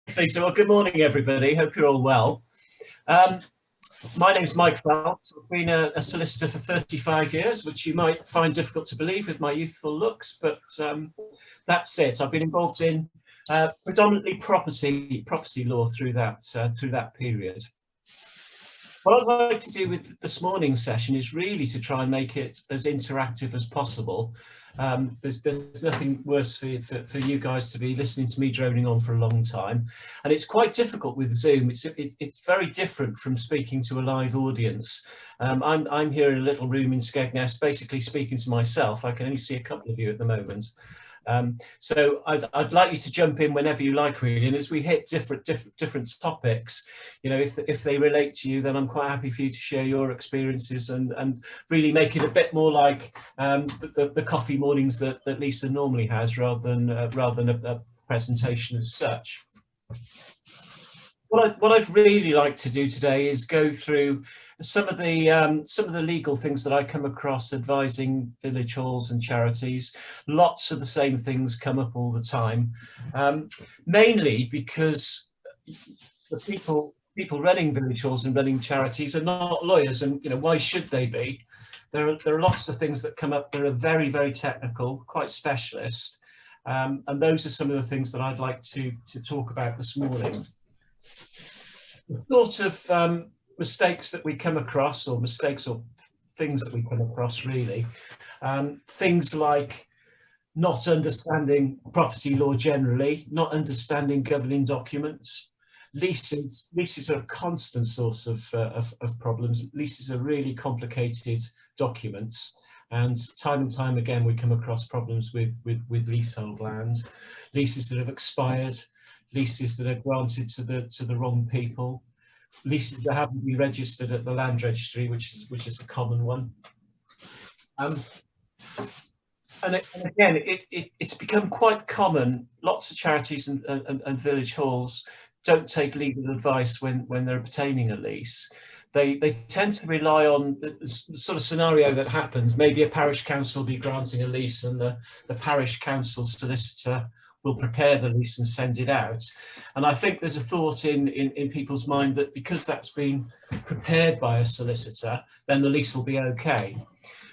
So, well, good morning, everybody. Hope you're all well. My name's Mike Phelps. I've been a solicitor for 35 years, which you might find difficult to believe with my youthful looks, but that's it. I've been involved in predominantly property law through that period. What I'd like to do with this morning's session is really to try and make it as interactive as possible. There's nothing worse for you guys to be listening to me droning on for a long time, and it's quite difficult with Zoom. It's very different from speaking to a live audience. I'm here in a little room in Skegness, basically speaking to myself. I can only see a couple of you at the moment. So I'd like you to jump in whenever you like, really, and as we hit different topics, you know, if they relate to you, then I'm quite happy for you to share your experiences and really make it a bit more like the coffee mornings that Lisa normally has, rather than a presentation as such. What I'd really like to do today is go through some of the legal things that I come across advising village halls and charities. Lots of the same things come up all the time, mainly because the people running village halls and running charities are not lawyers, and you know, why should they be? There are lots of things that come up that are very, very technical, quite specialist, and those are some of the things that I'd like to talk about this morning. The sort of mistakes that we come across, or things that we come across, really, things like not understanding property law generally, not understanding governing documents. Leases are a constant source of problems. Leases are really complicated documents, and time again we come across problems with leasehold land, leases that have expired, leases that are granted to the wrong people, leases that haven't been registered at the land registry, which is a common one. And again, it's become quite common. Lots of charities and village halls don't take legal advice when they're obtaining a lease. They tend to rely on the sort of scenario that happens. Maybe a parish council will be granting a lease, and the parish council solicitor will prepare the lease and send it out. And I think there's a thought in people's mind that because that's been prepared by a solicitor, then the lease will be okay.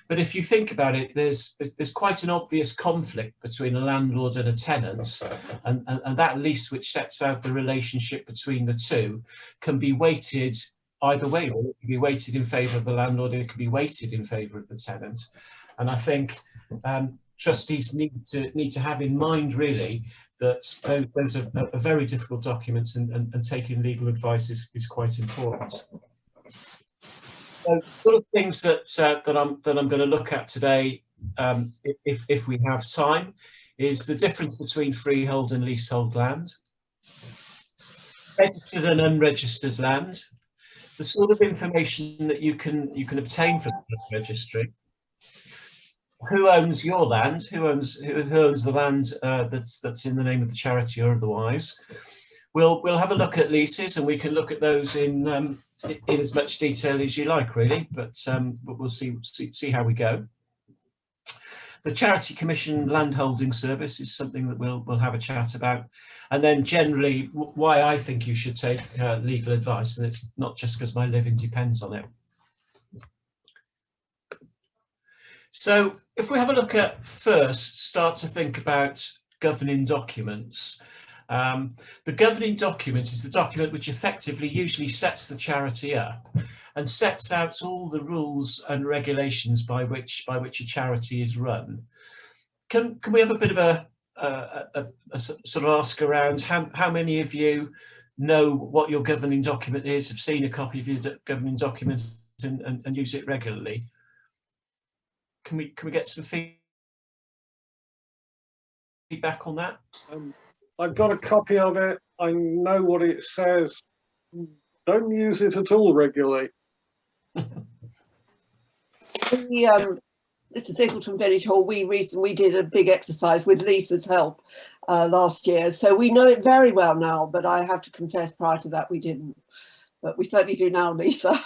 But if you think about it, there's quite an obvious conflict between a landlord and a tenant, and that lease, which sets out the relationship between the two, can be weighted either way. It can be weighted in favour of the landlord, and it can be weighted in favour of the tenant. And I think trustees need to have in mind, really, that those are very difficult documents, and taking legal advice is quite important. So, sort of things that I'm going to look at today, if we have time, is the difference between freehold and leasehold land, registered and unregistered land, the sort of information that you can obtain from the registry, who owns your land, who owns the land that's in the name of the charity or otherwise. We'll have a look at leases, and we can look at those in as much detail as you like, really, but we'll see how we go. The Charity Commission Landholding Service is something that we'll have a chat about, and then generally why I think you should take legal advice, and it's not just because my living depends on it. So if we have a look at start to think about governing documents. The governing document is the document which effectively usually sets the charity up and sets out all the rules and regulations by which a charity is run. Can we have a bit of a sort of ask around? How many of you know what your governing document is, have seen a copy of your governing document and use it regularly? Can we get some feedback on that? I've got a copy of it. I know what it says. Don't use it at all regularly. This is Eccleston Village Hall. We did a big exercise with Lisa's help last year, so we know it very well now. But I have to confess, prior to that, we didn't. But we certainly do now, Lisa.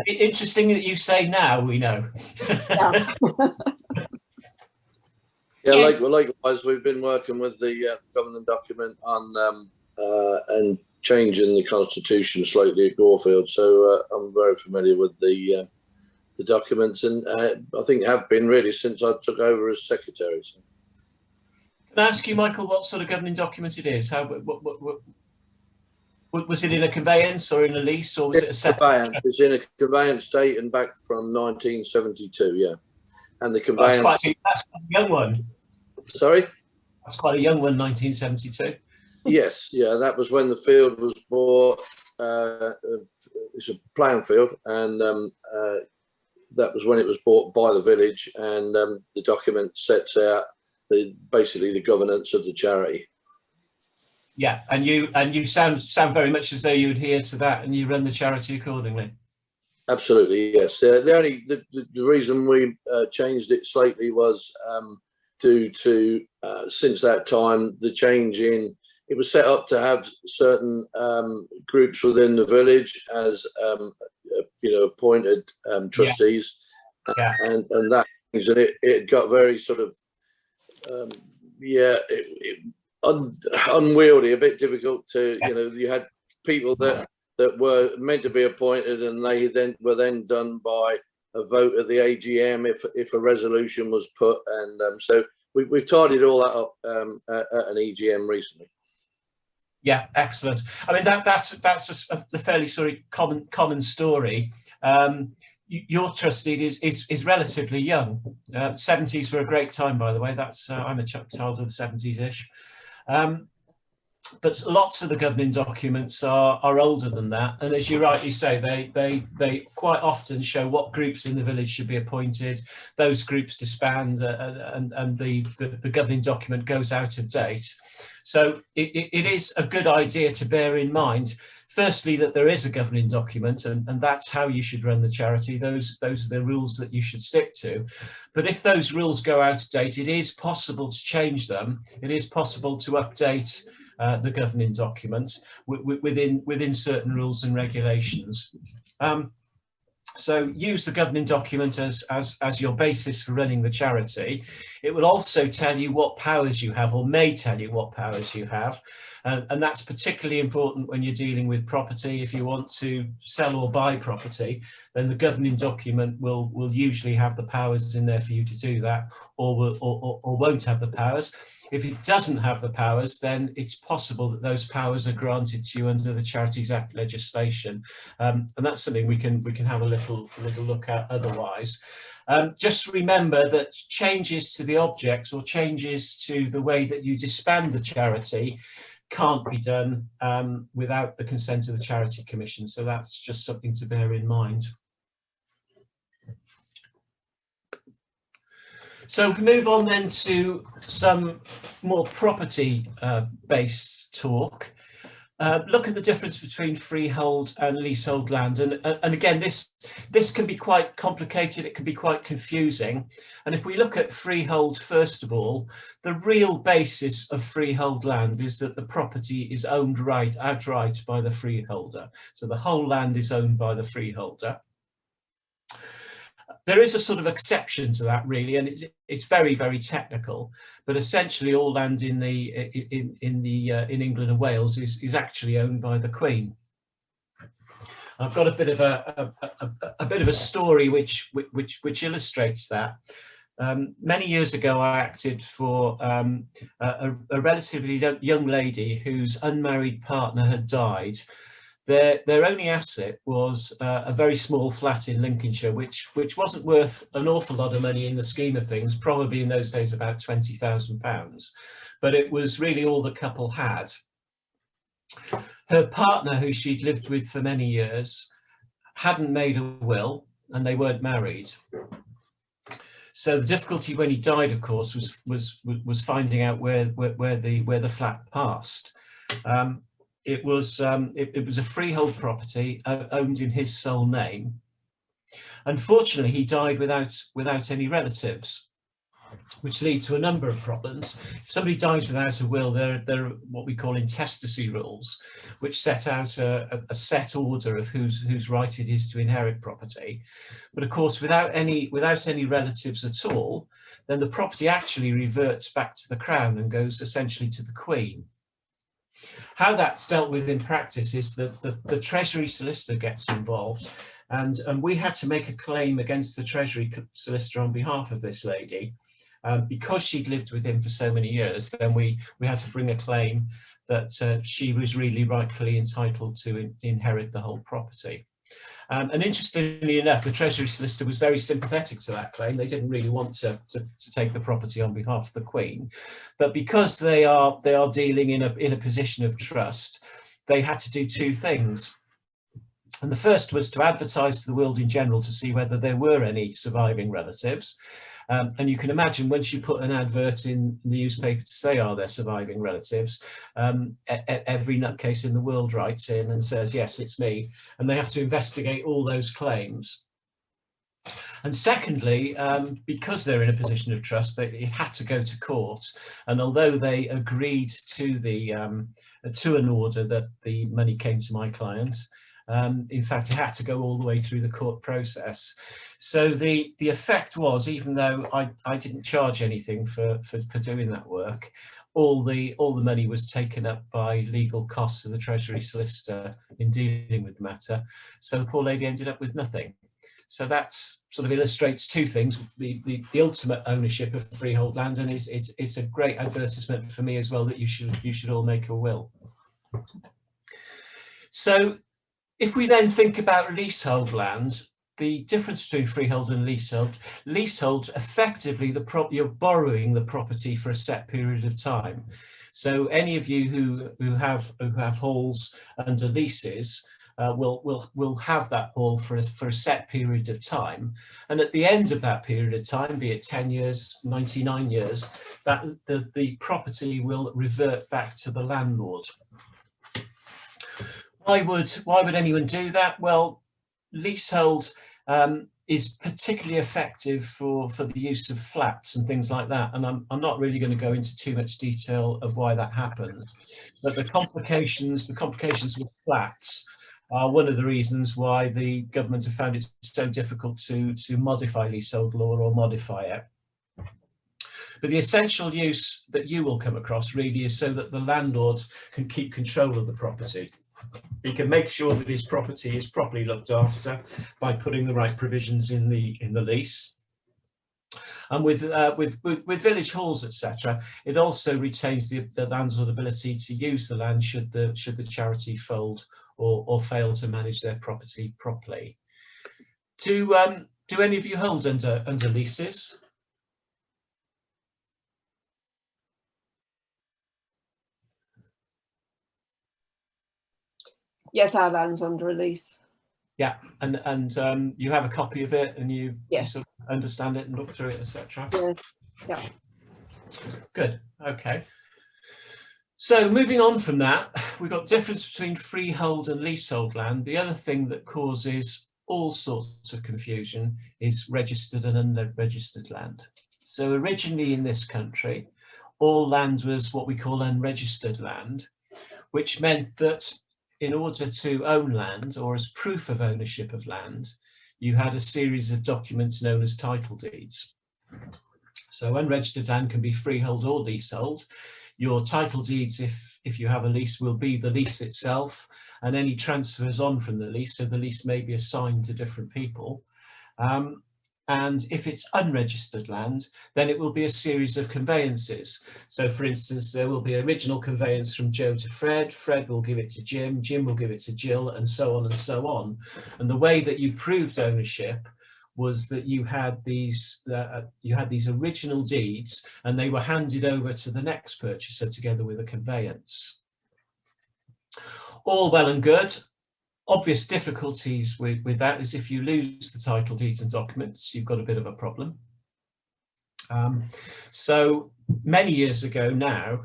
Interesting that you say now we know. Yeah. Yeah, likewise, we've been working with the governing document on and changing the constitution slightly at Gorefield. So I'm very familiar with the documents, and I think have been really since I took over as secretary. So. Can I ask you, Michael, what sort of governing document it is? How was it in a conveyance or in a lease, or was it a set? It's in a conveyance dating back from 1972, yeah. And the conveyance. That's quite a young one. Sorry? That's quite a young one, 1972. Yes, yeah, that was when the field was bought. It's a playing field, and that was when it was bought by the village, and the document sets out basically the governance of the charity. Yeah, and you sound very much as though you adhere to that, and you run the charity accordingly. Absolutely, yes. The reason we changed it slightly was due to since that time the change in. It was set up to have certain groups within the village as appointed trustees, yeah. and that means that it got very sort of unwieldy, a bit difficult to you had people that were meant to be appointed, and they were then done by a vote at the AGM if a resolution was put, and so we've tidied all that up at an EGM recently. Yeah, excellent. I mean that's a fairly sort of common story. Your trust deed is relatively young. 70s were a great time, by the way. That's I'm a child of the 70s-ish. But lots of the governing documents are older than that, and as you rightly say, they quite often show what groups in the village should be appointed. Those groups disband, and the governing document goes out of date. So it is a good idea to bear in mind, firstly, that there is a governing document, and that's how you should run the charity. Those are the rules that you should stick to. But if those rules go out of date, it is possible to change them. It is possible to update the governing document within certain rules and regulations. So use the governing document as your basis for running the charity. It will also tell you what powers you have, or may tell you what powers you have. And that's particularly important when you're dealing with property. If you want to sell or buy property, then the governing document will usually have the powers in there for you to do that, or won't have the powers. If it doesn't have the powers, then it's possible that those powers are granted to you under the Charities Act legislation, and that's something we can have a little look at otherwise. Just remember that changes to the objects or changes to the way that you disband the charity can't be done without the consent of the Charity Commission. So that's just something to bear in mind. So we move on then to some more property based talk. Look at the difference between freehold and leasehold land, and again this can be quite complicated, it can be quite confusing. And if we look at freehold first of all, the real basis of freehold land is that the property is owned outright by the freeholder. So the whole land is owned by the freeholder. There is a sort of exception to that, really, and it's very, very technical. But essentially, all land in England and Wales is actually owned by the Queen. I've got a bit of a story which illustrates that. Many years ago, I acted for a relatively young lady whose unmarried partner had died. Their only asset was a very small flat in Lincolnshire, which wasn't worth an awful lot of money in the scheme of things, probably in those days about £20,000, but it was really all the couple had. Her partner, who she'd lived with for many years, hadn't made a will, and they weren't married. So the difficulty when he died, of course, was finding out where the flat passed. It was a freehold property owned in his sole name. Unfortunately, he died without any relatives, which lead to a number of problems. If somebody dies without a will, there are what we call intestacy rules, which set out a set order of whose right it is to inherit property. But of course, without any relatives at all, then the property actually reverts back to the Crown and goes essentially to the Queen. How that's dealt with in practice is that the Treasury solicitor gets involved, and we had to make a claim against the Treasury solicitor on behalf of this lady. Because she'd lived with him for so many years, then we had to bring a claim that she was really rightfully entitled to inherit the whole property. And interestingly enough, the Treasury solicitor was very sympathetic to that claim. They didn't really want to take the property on behalf of the Queen, but because they are dealing in a position of trust, they had to do two things. And the first was to advertise to the world in general to see whether there were any surviving relatives. And you can imagine, once you put an advert in the newspaper to say, are there surviving relatives, every nutcase in the world writes in and says, yes, it's me. And they have to investigate all those claims. And secondly, because they're in a position of trust, it had to go to court. And although they agreed to an order that the money came to my client, in fact, it had to go all the way through the court process. So the effect was, even though I didn't charge anything for doing that work, all the money was taken up by legal costs of the Treasury solicitor in dealing with the matter. So the poor lady ended up with nothing. So that sort of illustrates two things: the ultimate ownership of freehold land, and it's a great advertisement for me as well that you should all make a will. So if we then think about leasehold land, the difference between freehold and leasehold, effectively you're borrowing the property for a set period of time. So any of you who have halls under leases will have that hall for a set period of time, and at the end of that period of time, be it 10 years, 99 years, that the property will revert back to the landlord. Why would anyone do that? Well, leasehold is particularly effective for the use of flats and things like that, and I'm not really going to go into too much detail of why that happens, but the complications with flats are one of the reasons why the government have found it so difficult to modify leasehold law or modify it. But the essential use that you will come across really is so that the landlord can keep control of the property. He can make sure that his property is properly looked after by putting the right provisions in the lease. And with village halls, etc., it also retains the landlord's ability to use the land should the charity fold or fail to manage their property properly. Do any of you hold under leases? Yes, our land's under a lease. Yeah, and you have a copy of it, and you sort of understand it and look through it, etc. Yeah. Good. Okay. So moving on from that, we've got difference between freehold and leasehold land. The other thing that causes all sorts of confusion is registered and unregistered land. So originally in this country, all land was what we call unregistered land, which meant that in order to own land, or as proof of ownership of land, you had a series of documents known as title deeds. So unregistered land can be freehold or leasehold. Your title deeds, if you have a lease, will be the lease itself, and any transfers on from the lease, so the lease may be assigned to different people. And if it's unregistered land, then it will be a series of conveyances. So for instance, there will be an original conveyance from Joe to Fred, Fred will give it to Jim, Jim will give it to Jill, and so on and so on. And the way that you proved ownership was that you had these original deeds, and they were handed over to the next purchaser together with a conveyance. All well and good. Obvious difficulties with that is if you lose the title deeds and documents, you've got a bit of a problem. So many years ago now,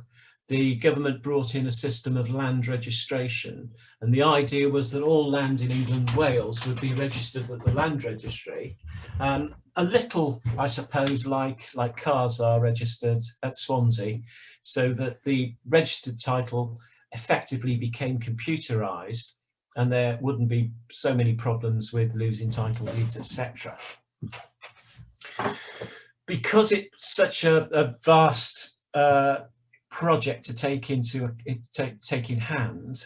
the government brought in a system of land registration, and the idea was that all land in England and Wales would be registered at the land registry. A little, I suppose, like cars are registered at Swansea, so that the registered title effectively became computerized, and there wouldn't be so many problems with losing title deeds, etc. Because it's such a vast project to take in hand,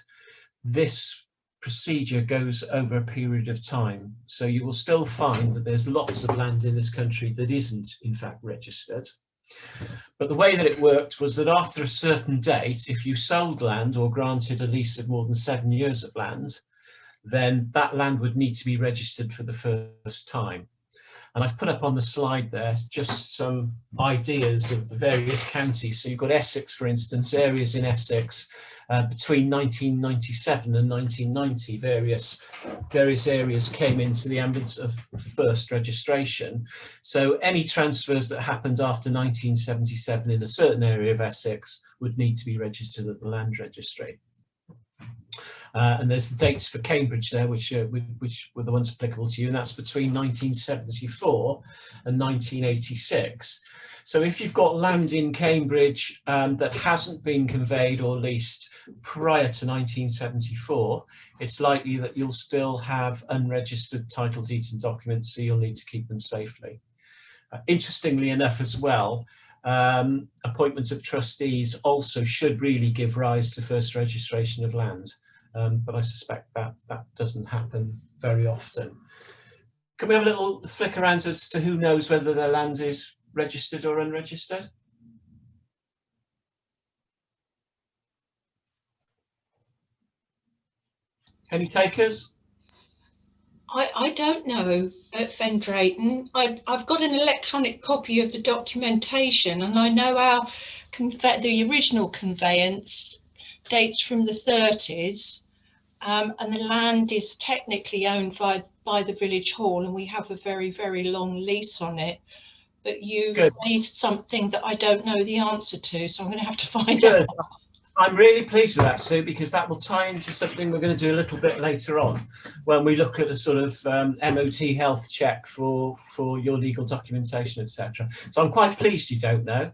this procedure goes over a period of time. So you will still find that there's lots of land in this country that isn't in fact registered. But the way that it worked was that after a certain date, if you sold land or granted a lease of more than 7 years of land, then that land would need to be registered for the first time. And I've put up on the slide there just some ideas of the various counties. So you've got Essex, for instance, areas in Essex between 1997 and 1990, various areas came into the ambit of first registration. So any transfers that happened after 1977 in a certain area of Essex would need to be registered at the land registry. And there's the dates for Cambridge there, which were the ones applicable to you, and that's between 1974 and 1986. So if you've got land in Cambridge that hasn't been conveyed or leased prior to 1974, it's likely that you'll still have unregistered title deeds and documents, so you'll need to keep them safely. Interestingly enough as well, appointment of trustees also should really give rise to first registration of land. But I suspect that doesn't happen very often. Can we have a little flick around as to who knows whether their land is registered or unregistered? Any takers? I don't know at Fen Drayton. I've got an electronic copy of the documentation, and I know the original conveyance dates from the 30s. And the land is technically owned by the village hall, and we have a very, very long lease on it. But you've raised something that I don't know the answer to, so I'm going to have to find out. I'm really pleased with that, Sue, because that will tie into something we're going to do a little bit later on when we look at a sort of MOT health check for your legal documentation, etc. So I'm quite pleased you don't know.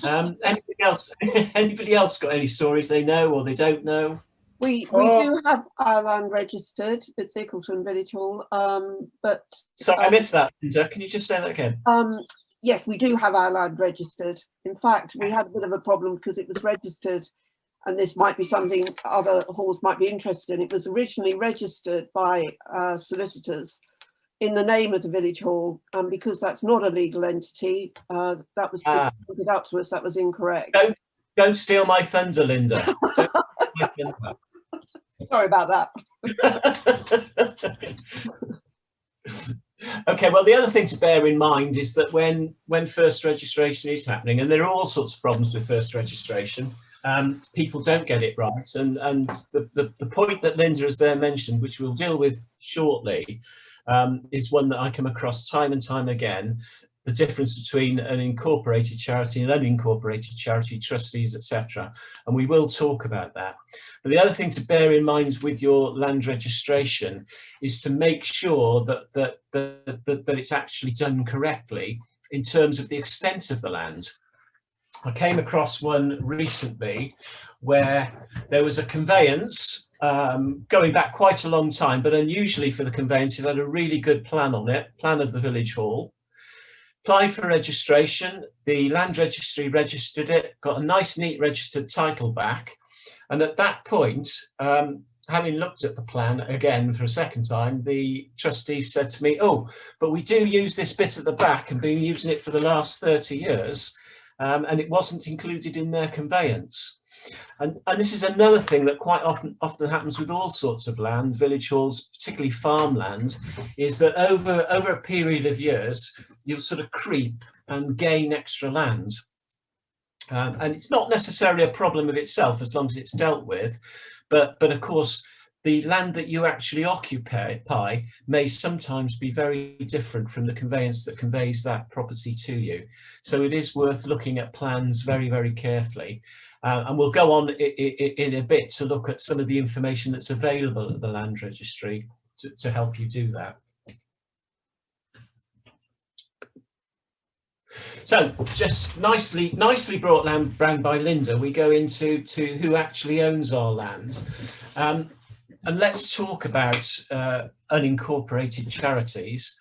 Anybody else? Anybody else got any stories they know or they don't know? We do have our land registered at Eccleston Village Hall, but... Sorry, I missed that, Linda. Can you just say that again? Yes, we do have our land registered. In fact, we had a bit of a problem because it was registered, and this might be something other halls might be interested in. It was originally registered by solicitors in the name of the village hall, and because that's not a legal entity, that was pointed out to us, that was incorrect. Don't steal my thunder, Linda. Don't steal my thunder. Sorry about that. Okay, well, the other thing to bear in mind is that when first registration is happening, and there are all sorts of problems with first registration, people don't get it right. And the point that Linda has there mentioned, which we'll deal with shortly, is one that I come across time and time again. The difference between an incorporated charity and unincorporated charity, trustees, etc. And we will talk about that. But the other thing to bear in mind with your land registration is to make sure that it's actually done correctly in terms of the extent of the land. I came across one recently where there was a conveyance going back quite a long time, but unusually for the conveyance, it had a really good plan on it, plan of the village hall. Applied for registration, the land registry registered it, got a nice neat registered title back, and at that point, having looked at the plan again for a second time, the trustees said to me, "Oh, but we do use this bit at the back and been using it for the last 30 years, and it wasn't included in their conveyance." And this is another thing that quite often happens with all sorts of land, village halls, particularly farmland, is that over a period of years, you'll sort of creep and gain extra land. And it's not necessarily a problem of itself as long as it's dealt with, but of course, the land that you actually occupy may sometimes be very different from the conveyance that conveys that property to you. So it is worth looking at plans very, very carefully. And we'll go on in a bit to look at some of the information that's available at the land registry to help you do that. So just nicely brought round by Linda, we go into who actually owns our land. And let's talk about unincorporated charities.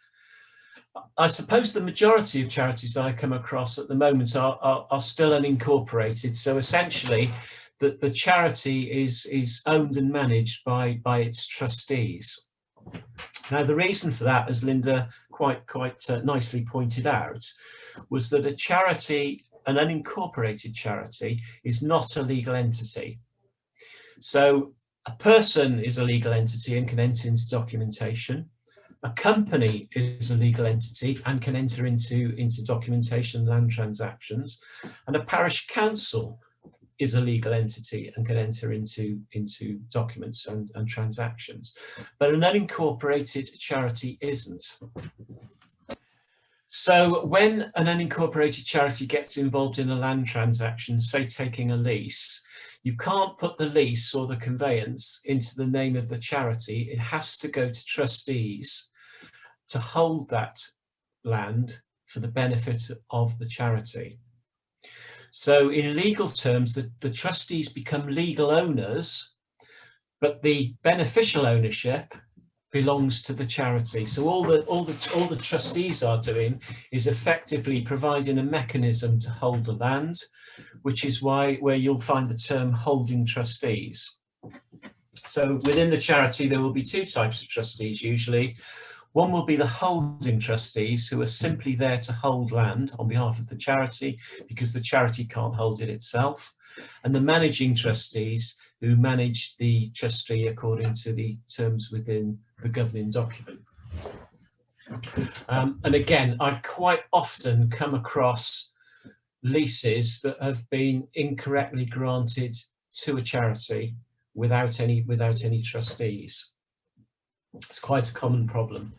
I suppose the majority of charities that I come across at the moment are still unincorporated. So essentially, the charity is owned and managed by its trustees. Now, the reason for that, as Linda quite nicely pointed out, was that a charity, an unincorporated charity, is not a legal entity. So a person is a legal entity and can enter into documentation. A company is a legal entity and can enter into documentation, land transactions, and a parish council is a legal entity and can enter into documents and transactions. But an unincorporated charity isn't. So when an unincorporated charity gets involved in a land transaction, say taking a lease, you can't put the lease or the conveyance into the name of the charity. It has to go to trustees to hold that land for the benefit of the charity. So in legal terms, the trustees become legal owners, but the beneficial ownership belongs to the charity. So all the trustees are doing is effectively providing a mechanism to hold the land, which is where you'll find the term holding trustees. So within the charity, there will be two types of trustees usually. One will be the holding trustees, who are simply there to hold land on behalf of the charity because the charity can't hold it itself. And the managing trustees, who manage the trustee according to the terms within the governing document. And again, I quite often come across leases that have been incorrectly granted to a charity without any trustees. It's quite a common problem.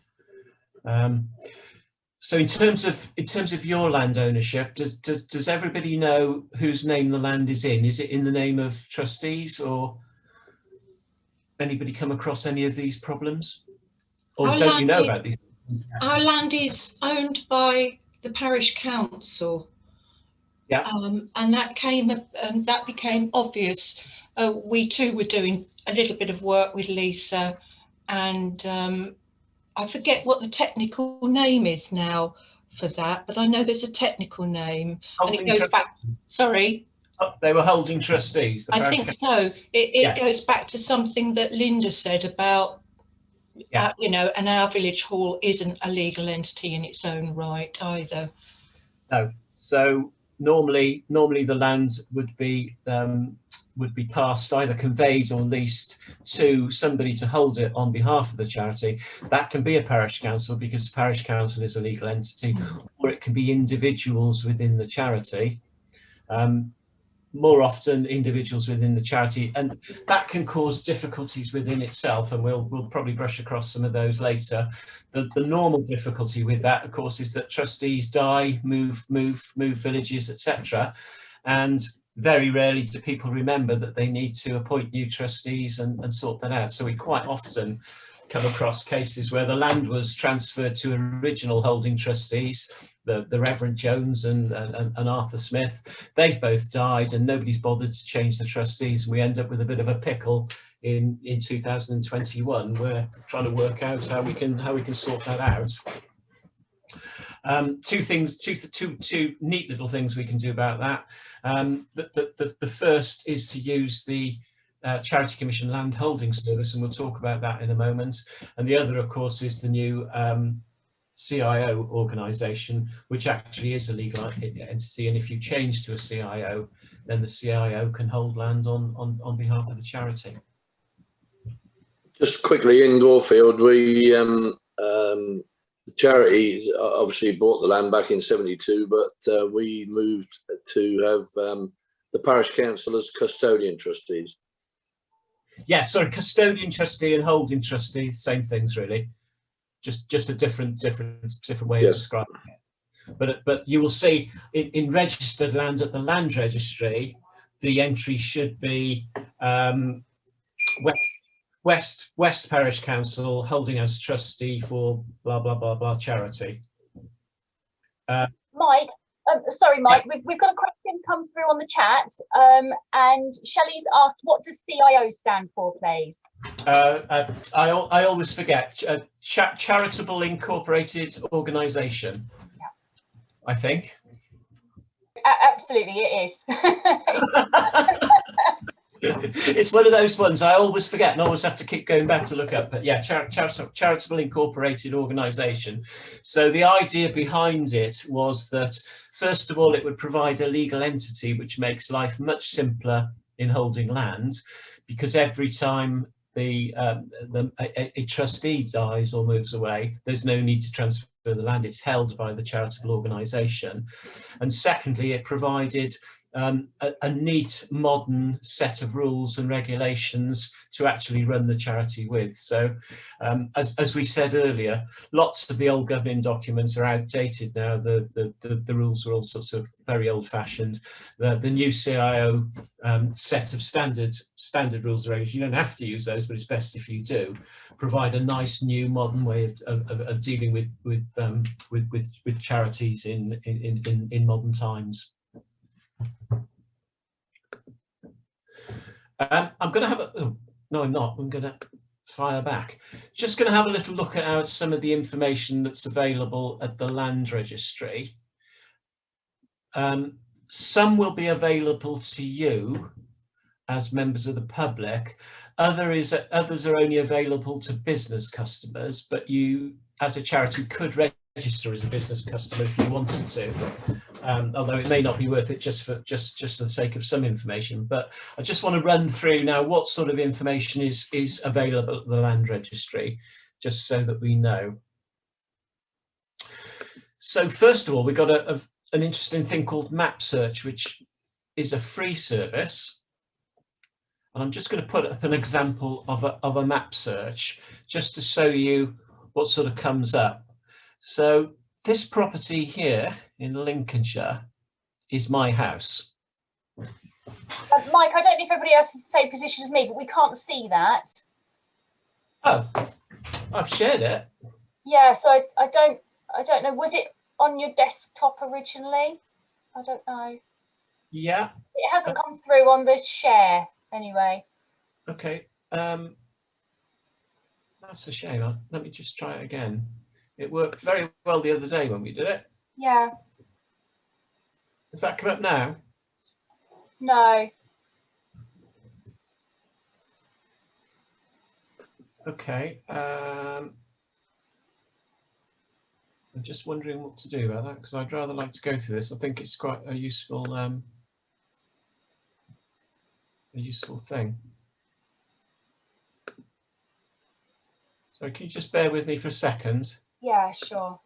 So in terms of your land ownership, does everybody know whose name the land is in? Is it in the name of trustees, or anybody come across any of these problems? Or don't you know about these? Our land is owned by the parish council. Yeah. And that became obvious. We too were doing a little bit of work with Lisa, and I forget what the technical name is now for that, but I know there's a technical name. Holding and it goes back. Sorry. Oh, they were holding trustees. I think so. It goes back to something that Linda said about, you know, and our village hall isn't a legal entity in its own right either. No. So normally the land would be passed, either conveyed or leased to somebody to hold it on behalf of the charity. That can be a parish council, because the parish council is a legal entity, or it can be individuals within the charity. More often individuals within the charity, and that can cause difficulties within itself, and we'll probably brush across some of those later. The normal difficulty with that, of course, is that trustees die, move villages, etc., and very rarely do people remember that they need to appoint new trustees and sort that out. So we quite often come across cases where the land was transferred to original holding trustees, the Reverend Jones and Arthur Smith. They've both died and nobody's bothered to change the trustees. We end up with a bit of a pickle in 2021. We're trying to work out how we can sort that out. Two neat little things we can do about that. The first is to use the Charity Commission Land Holding Service, and we'll talk about that in a moment. And the other, of course, is the new CIO organisation, which actually is a legal entity. And if you change to a CIO, then the CIO can hold land on behalf of the charity. Just quickly, in Gorefield, we the charity obviously bought the land back in '72, but we moved to have the parish council as custodian trustees. Yeah, sorry, custodian trustee and holding trustee, same things really. Just a different way of describing it. But you will see in registered land at the land registry, the entry should be West Parish Council holding as trustee for blah blah blah blah charity. Mike, Sorry, Mike, we've got a question come through on the chat, and Shelley's asked, what does CIO stand for, please? I always forget. Charitable Incorporated Organisation, Yeah. I think. Absolutely, it is. It's one of those ones I always forget and always have to keep going back to look up. But yeah, Charitable Incorporated Organisation. So the idea behind it was that, first of all, it would provide a legal entity which makes life much simpler in holding land, because every time a trustee dies or moves away, there's no need to transfer the land. It's held by the charitable organisation. And secondly, it provided a neat modern set of rules and regulations to actually run the charity with. So as we said earlier, lots of the old governing documents are outdated now. The rules are all sorts of very old-fashioned. The new CIO set of standard rules and regulations, you don't have to use those, but it's best if you do, provide a nice new modern way of dealing with charities in modern times. I'm going to have no, I'm not. I'm going to fire back. Just going to have a little look at some of the information that's available at the Land Registry. Some will be available to you as members of the public. Others are only available to business customers, but you, as a charity, could register as a business customer if you wanted to. Although it may not be worth it just for the sake of some information. But I just want to run through now what sort of information is available at the Land Registry, just so that we know. So first of all, we've got an interesting thing called Map Search, which is a free service. And I'm just going to put up an example of a map search just to show you what sort of comes up. So this property here in Lincolnshire is my house. Mike, I don't know if everybody else is in the same position as me, but we can't see that. Oh, I've shared it. Yeah, so I don't know. Was it on your desktop originally? I don't know. Yeah. It hasn't come through on the share anyway. Okay. That's a shame. Let me just try it again. It worked very well the other day when we did it. Yeah. Does that come up now? No. Okay. I'm just wondering what to do about that, because I'd rather like to go through this. I think it's quite a useful thing. So can you just bear with me for a second? Yeah, sure.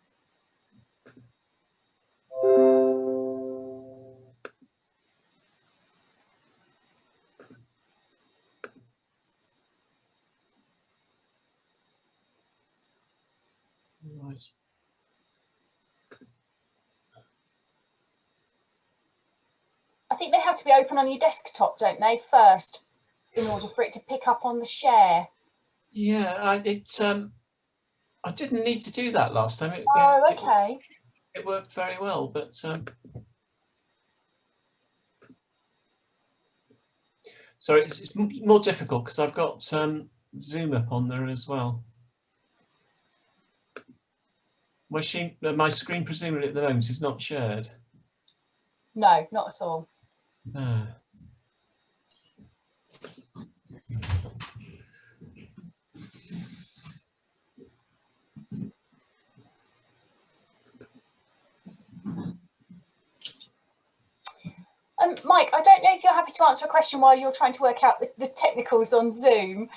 Right. I think they have to be open on your desktop, don't they, first, in order for it to pick up on the share? Yeah, I didn't need to do that last time. Okay. It worked very well, but sorry, it's more difficult because I've got Zoom up on there as well. My screen presumably at the moment is not shared. No, not at all. Ah. Mike, I don't know if you're happy to answer a question while you're trying to work out the technicals on Zoom.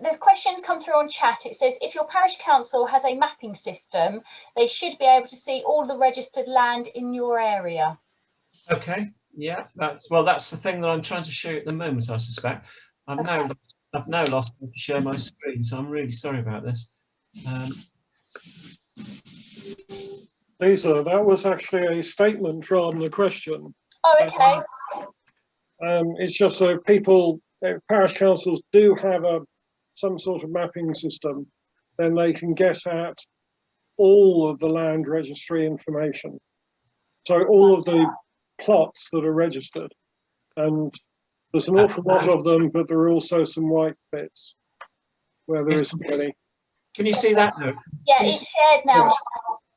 There's questions come through on chat. It says, if your parish council has a mapping system, they should be able to see all the registered land in your area. Okay, yeah, that's the thing that I'm trying to show you at the moment, I suspect. I've now lost to share my screen, so I'm really sorry about this. Lisa, that was actually a statement rather than a question. Oh, okay. It's just so people, if parish councils do have some sort of mapping system, then they can get at all of the land registry information. So all of the plots that are registered, and there's an awful lot of them, but there are also some white bits where there isn't any. Can you see that now? Yeah, it's shared now. Yes.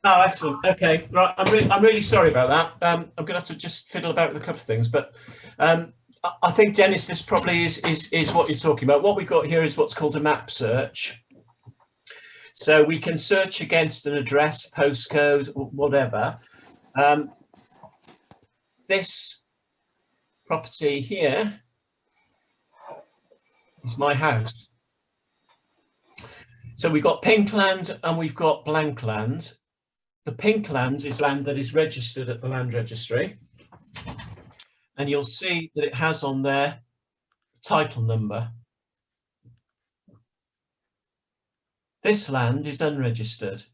Oh, excellent. Okay, right. I'm really sorry about that. I'm going to have to just fiddle about with a couple of things, but I think, Dennis, this probably is what you're talking about. What we've got here is what's called a map search. So we can search against an address, postcode, or whatever. This property here is my house. So we've got pink land and we've got blank land. The pink land is land that is registered at the land registry. And you'll see that it has on there the title number. This land is unregistered.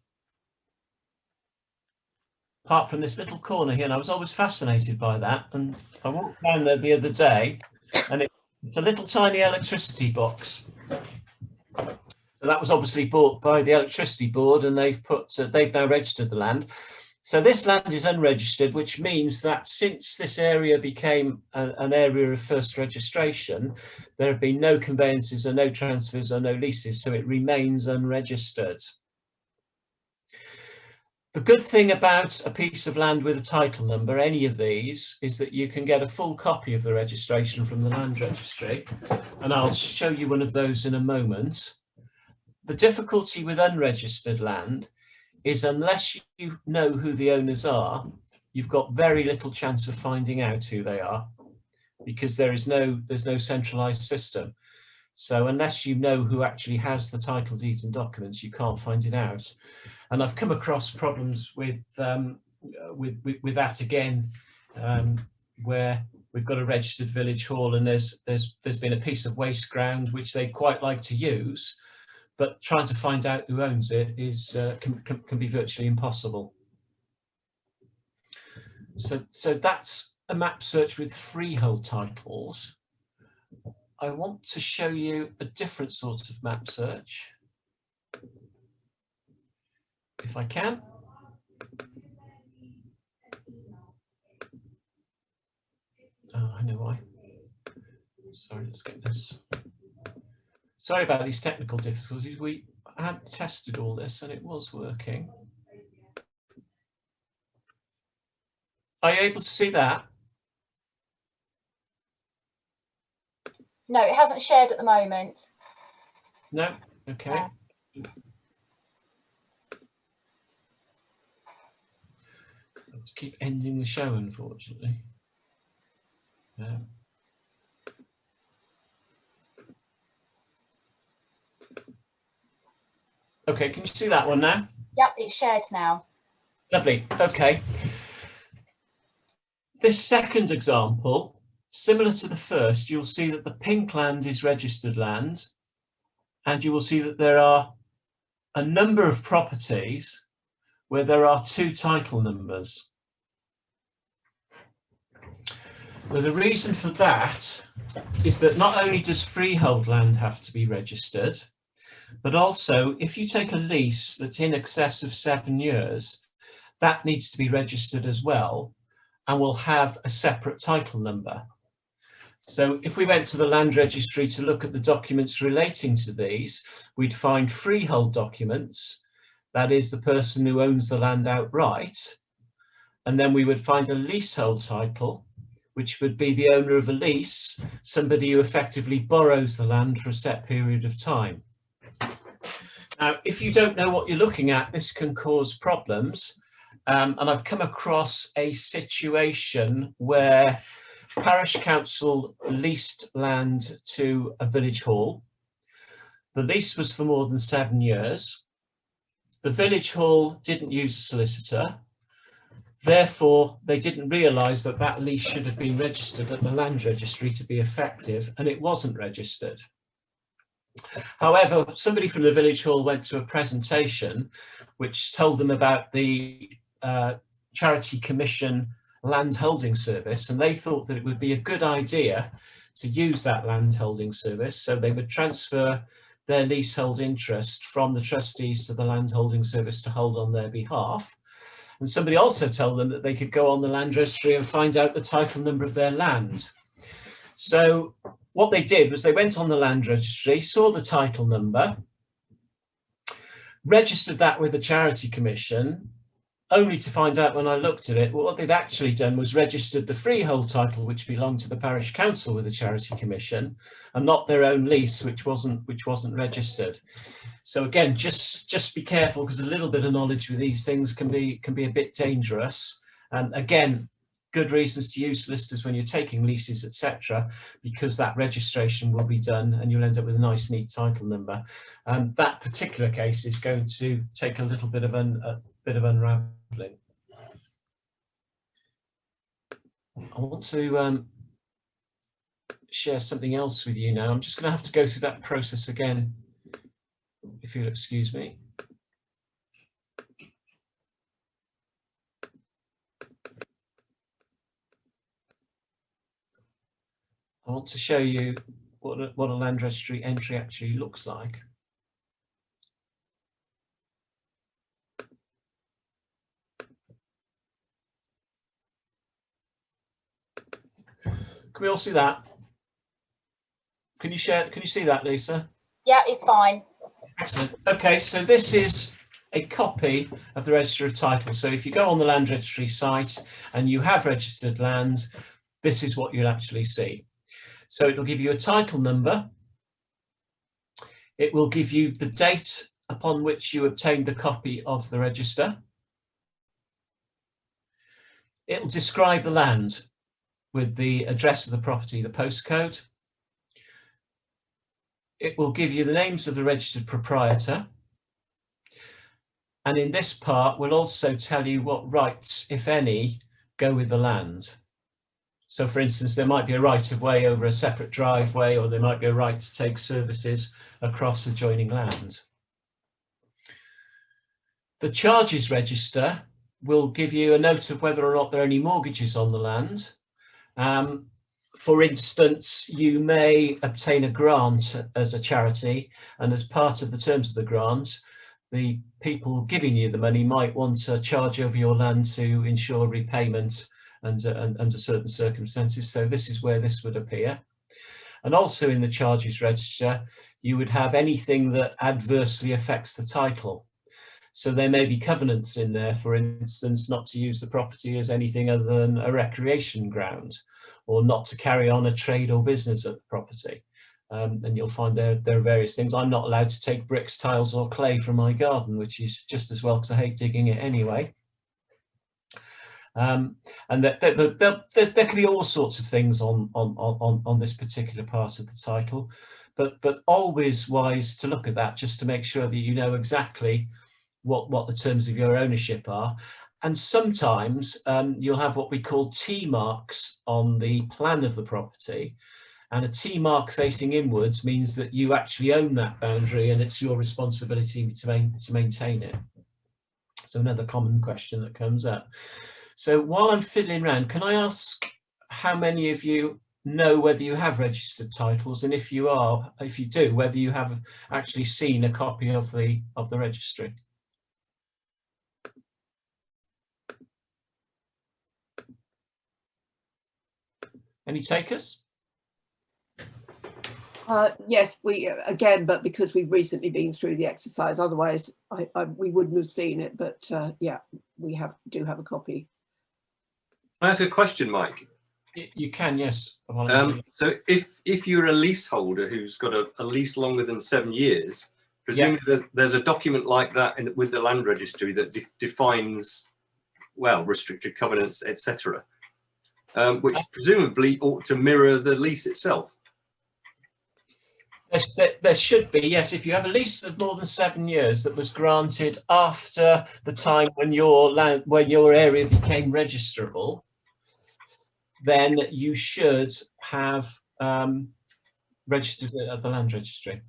Apart from this little corner here, and I was always fascinated by that. And I walked down there the other day, and it's a little tiny electricity box. So that was obviously bought by the electricity board, and they've now registered the land. So this land is unregistered, which means that since this area became an area of first registration, there have been no conveyances or no transfers or no leases, so it remains unregistered. The good thing about a piece of land with a title number, any of these, is that you can get a full copy of the registration from the land registry, and I'll show you one of those in a moment. The difficulty with unregistered land is unless you know who the owners are, you've got very little chance of finding out who they are, because there's no centralized system. So unless you know who actually has the title deeds and documents, you can't find it out. And I've come across problems with that again, where we've got a registered village hall and there's been a piece of waste ground which they quite like to use, but trying to find out who owns it is can be virtually impossible. So that's a map search with freehold titles. I want to show you a different sort of map search, if I can. Oh, I know why. Sorry, let's get this. Sorry about these technical difficulties. We had tested all this and it was working. Are you able to see that? No, it hasn't shared at the moment. No? Okay. No. I have to keep ending the show, unfortunately. Okay, can you see that one now? Yep, it's shared now. Lovely. Okay. This second example, similar to the first, you'll see that the pink land is registered land, and you will see that there are a number of properties where there are two title numbers. Well, the reason for that is that not only does freehold land have to be registered, but also if you take a lease that's in excess of 7 years, that needs to be registered as well and will have a separate title number. So if we went to the land registry to look at the documents relating to these, we'd find freehold documents, that is the person who owns the land outright, and then we would find a leasehold title, which would be the owner of a lease, somebody who effectively borrows the land for a set period of time. Now, if you don't know what you're looking at, this can cause problems. And I've come across a situation where parish council leased land to a village hall. The lease was for more than 7 years. The village hall didn't use a solicitor. Therefore, they didn't realise that that lease should have been registered at the land registry to be effective, and it wasn't registered. However, somebody from the village hall went to a presentation which told them about the Charity Commission land holding service, and they thought that it would be a good idea to use that land holding service, so they would transfer their leasehold interest from the trustees to the land holding service to hold on their behalf. And somebody also told them that they could go on the land registry and find out the title number of their land. So what they did was they went on the land registry, saw the title number, registered that with the Charity Commission, only to find out when I looked at it, what they'd actually done was registered the freehold title, which belonged to the parish council with the Charity Commission, and not their own lease, which wasn't registered. So again, just be careful, because a little bit of knowledge with these things can be a bit dangerous. And again, good reasons to use solicitors when you're taking leases, etc., because that registration will be done and you'll end up with a nice, neat title number. That particular case is going to take a little bit of unraveling. I want to share something else with you now. I'm just going to have to go through that process again, if you'll excuse me. I want to show you what a land registry entry actually looks like. Can we all see that? Can you see that, Lisa? Yeah, it's fine. Excellent. Okay, so this is a copy of the Register of Title. So if you go on the land registry site and you have registered land, this is what you'll actually see. So it'll give you a title number. It will give you the date upon which you obtained the copy of the register. It'll describe the land with the address of the property, the postcode. It will give you the names of the registered proprietor. And in this part, we'll also tell you what rights, if any, go with the land. So for instance, there might be a right of way over a separate driveway, or there might be a right to take services across adjoining land. The charges register will give you a note of whether or not there are any mortgages on the land. For instance, you may obtain a grant as a charity, and as part of the terms of the grant, the people giving you the money might want to charge over your land to ensure repayment under certain circumstances. So this is where this would appear. And also in the charges register, you would have anything that adversely affects the title. So there may be covenants in there, for instance, not to use the property as anything other than a recreation ground, or not to carry on a trade or business at the property. And you'll find there are various things. I'm not allowed to take bricks, tiles or clay from my garden, which is just as well, because I hate digging it anyway. And there can be all sorts of things on this particular part of the title, but always wise to look at that, just to make sure that you know exactly what the terms of your ownership are. And sometimes you'll have what we call T marks on the plan of the property, and a T mark facing inwards means that you actually own that boundary and it's your responsibility to maintain it. So another common question that comes up. So while I'm fiddling around, can I ask how many of you know whether you have registered titles, and if you do, whether you have actually seen a copy of the registry? Any takers? Yes, we again, but because we've recently been through the exercise, otherwise we wouldn't have seen it. But yeah, we do have a copy. Can I ask a question, Mike? You can, yes. So if you're a leaseholder who's got a lease longer than 7 years, presumably there's a document like that with the land registry that defines, well, restricted covenants, etc., which presumably ought to mirror the lease itself. There should be, yes. If you have a lease of more than 7 years that was granted after the time when your area became registerable, then you should have registered it at the land registry.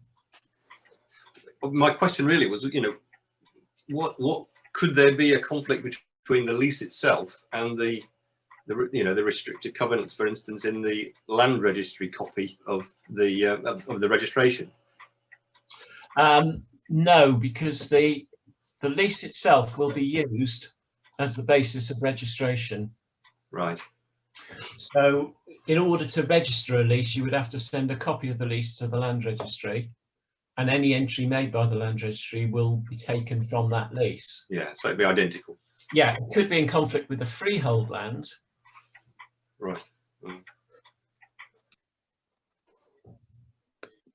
My question really was, what could there be a conflict between the lease itself and the restricted covenants, for instance, in the land registry copy of the registration? No, because the lease itself will be used as the basis of registration. Right. So in order to register a lease, you would have to send a copy of the lease to the land registry, and any entry made by the land registry will be taken from that lease. Yeah, so it'd be identical. Yeah, it could be in conflict with the freehold land. Right. Mm.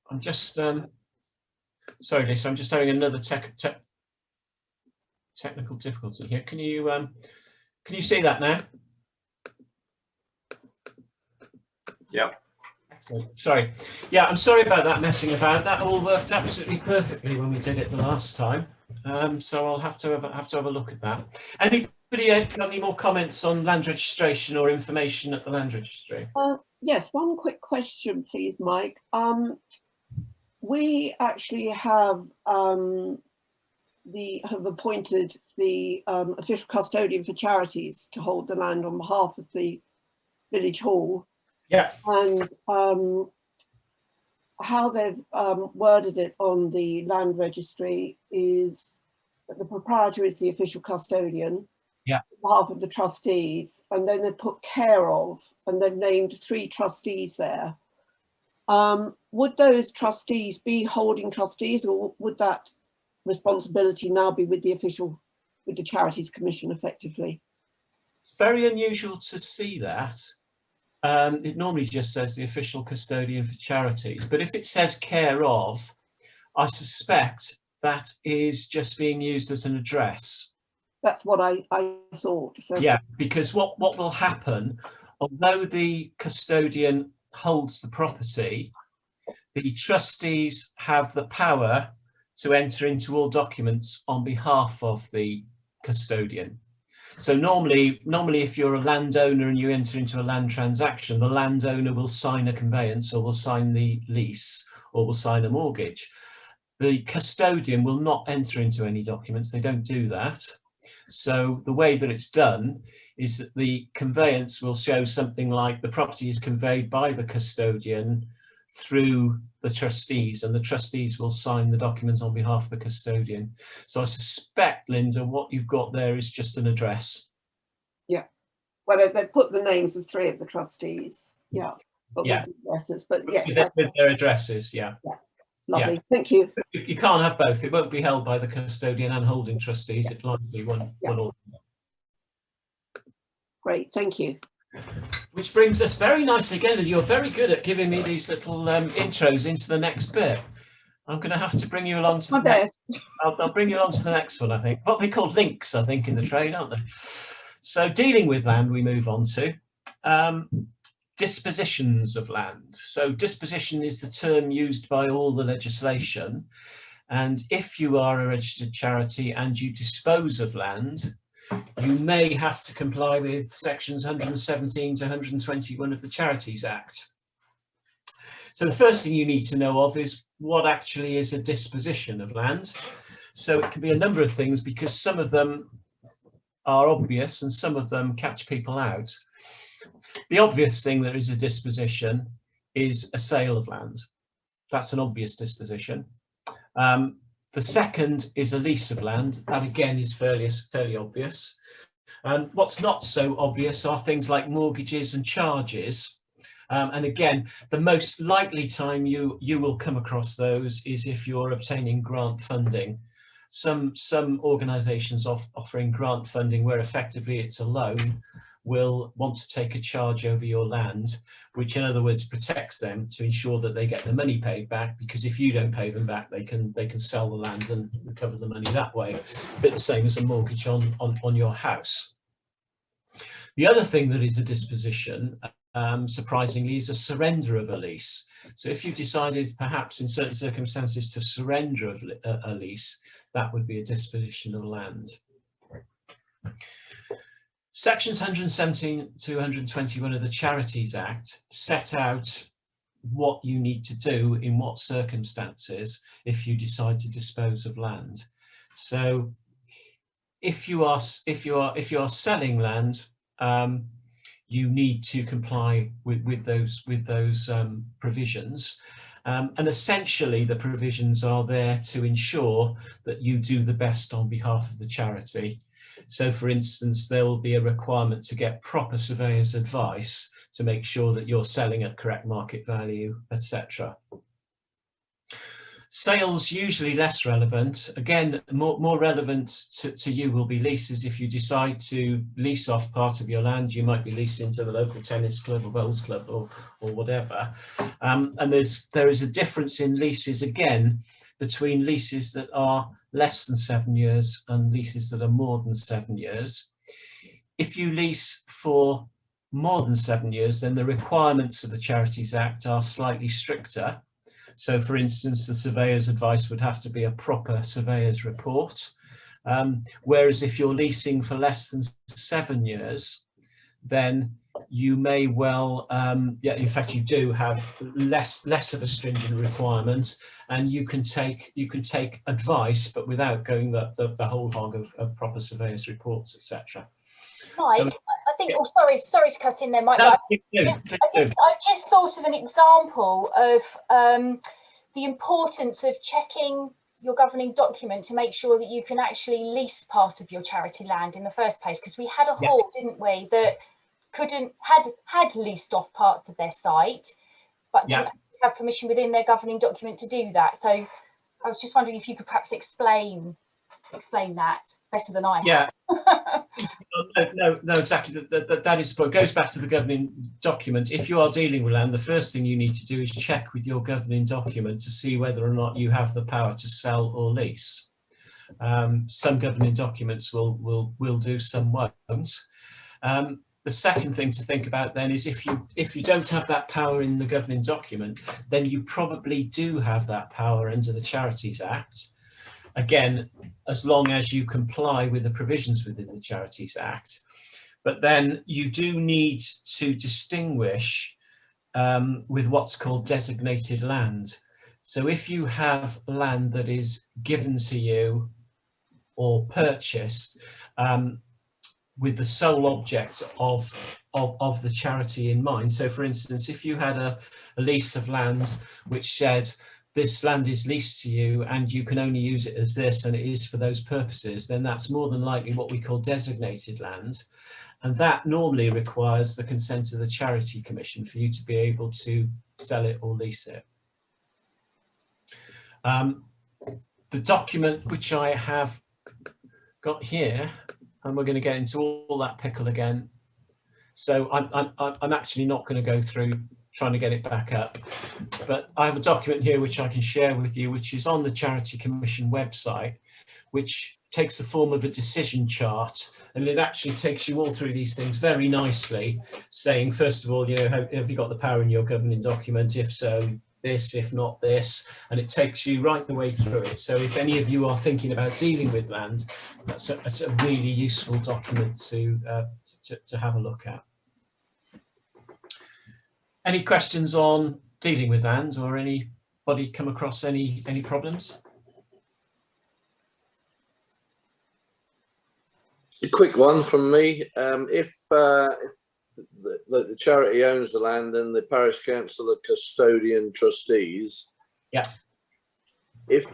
I'm just sorry, Lisa, I'm just having another technical difficulty here. Can you see that now? Yeah. Excellent. Sorry. Yeah, I'm sorry about that messing about. That all worked absolutely perfectly when we did it the last time. So I'll have to have a look at that. Anybody got any more comments on land registration or information at the land registry? Yes, one quick question, please, Mike. We actually have appointed the official custodian for charities to hold the land on behalf of the village hall. Yeah. And how they've worded it on the land registry is that the proprietor is the official custodian, yeah, on behalf of the trustees, and then they put care of, and they've named 3 trustees there. Would those trustees be holding trustees, or would that responsibility now be with the Charities Commission effectively? It's very unusual to see that. It normally just says the official custodian for charities, but if it says care of, I suspect that is just being used as an address. That's what I thought. So. Yeah, because what will happen, although the custodian holds the property, the trustees have the power to enter into all documents on behalf of the custodian. So normally if you're a landowner and you enter into a land transaction, the landowner will sign a conveyance, or will sign the lease, or will sign a mortgage. The custodian will not enter into any documents. They don't do that. So the way that it's done is that the conveyance will show something like the property is conveyed by the custodian through the trustees, and the trustees will sign the document on behalf of the custodian. So I suspect, Linda, what you've got there is just an address. Yeah, well, they put the names of 3 of the trustees. Yeah, but yeah, with addresses. But yes, with their addresses. Yeah. Yeah. Lovely. Yeah. Thank you. You can't have both. It won't be held by the custodian and holding trustees. Yeah. It might be one or. Great. Thank you. Which brings us very nicely again. You're very good at giving me these little intros into the next bit. I'm going to have to bring you along to the next. I'll bring you along to the next one, I think. What they call links, I think, in the trade, aren't they? So dealing with land, we move on to dispositions of land. So disposition is the term used by all the legislation. And if you are a registered charity and you dispose of land, you may have to comply with sections 117 to 121 of the Charities Act. So the first thing you need to know of is what actually is a disposition of land. So it can be a number of things, because some of them are obvious and some of them catch people out. The obvious thing that is a disposition is a sale of land. That's an obvious disposition. The second is a lease of land. That again is fairly obvious. And what's not so obvious are things like mortgages and charges. And again, the most likely time you will come across those is if you're obtaining grant funding. Some organisations offering grant funding where effectively it's a loan will want to take a charge over your land, which in other words protects them to ensure that they get the money paid back, because if you don't pay them back, they can sell the land and recover the money that way. A bit the same as a mortgage on your house. The other thing that is a disposition, surprisingly, is a surrender of a lease. So if you decided perhaps in certain circumstances to surrender a lease, that would be a disposition of land. Sections 117 to 121 of the Charities Act set out what you need to do in what circumstances if you decide to dispose of land. So if you are selling land, you need to comply with those provisions. And essentially the provisions are there to ensure that you do the best on behalf of the charity. So for instance, there will be a requirement to get proper surveyor's advice to make sure that you're selling at correct market value, etc. Sales usually less relevant. Again, more relevant to you will be leases. If you decide to lease off part of your land, you might be leasing to the local tennis club or bowls club or whatever. And there is a difference in leases again between leases that are less than 7 years and leases that are more than 7 years. If you lease for more than 7 years, then the requirements of the Charities Act are slightly stricter. So for instance, the surveyor's advice would have to be a proper surveyor's report. Whereas if you're leasing for less than 7 years, then you may well, in fact, you do have less of a stringent requirement, and you can take advice, but without going the whole hog of proper surveyor's reports, etc. Mike, So, I think. Oh, sorry to cut in there, Mike. no, I just thought of an example of the importance of checking your governing document to make sure that you can actually lease part of your charity land in the first place. Because we had a hall, didn't we, that had leased off parts of their site, but didn't have permission within their governing document to do that. So I was just wondering if you could perhaps explain that better than I have. No, exactly. That is the point. It goes back to the governing document. If you are dealing with land, the first thing you need to do is check with your governing document to see whether or not you have the power to sell or lease. Some governing documents will do, some won't. The second thing to think about then is if you don't have that power in the governing document, then you probably do have that power under the Charities Act. Again, as long as you comply with the provisions within the Charities Act. But then you do need to distinguish with what's called designated land. So if you have land that is given to you or purchased with the sole object of the charity in mind. So for instance, if you had a lease of land which said, this land is leased to you and you can only use it as this and it is for those purposes, then that's more than likely what we call designated land. And that normally requires the consent of the Charity Commission for you to be able to sell it or lease it. The document which I have got here, and we're going to get into all that pickle again. So I'm actually not going to go through trying to get it back up, but I have a document here which I can share with you, which is on the Charity Commission website, which takes the form of a decision chart, and it actually takes you all through these things very nicely, saying, first of all, you know, have you got the power in your governing document? If so, this, if not this, and it takes you right the way through it. So if any of you are thinking about dealing with land, that's a really useful document to have a look at. Any questions on dealing with land, or anybody come across any problems? A quick one from me. If the charity owns the land and the parish council are custodian trustees, yeah. If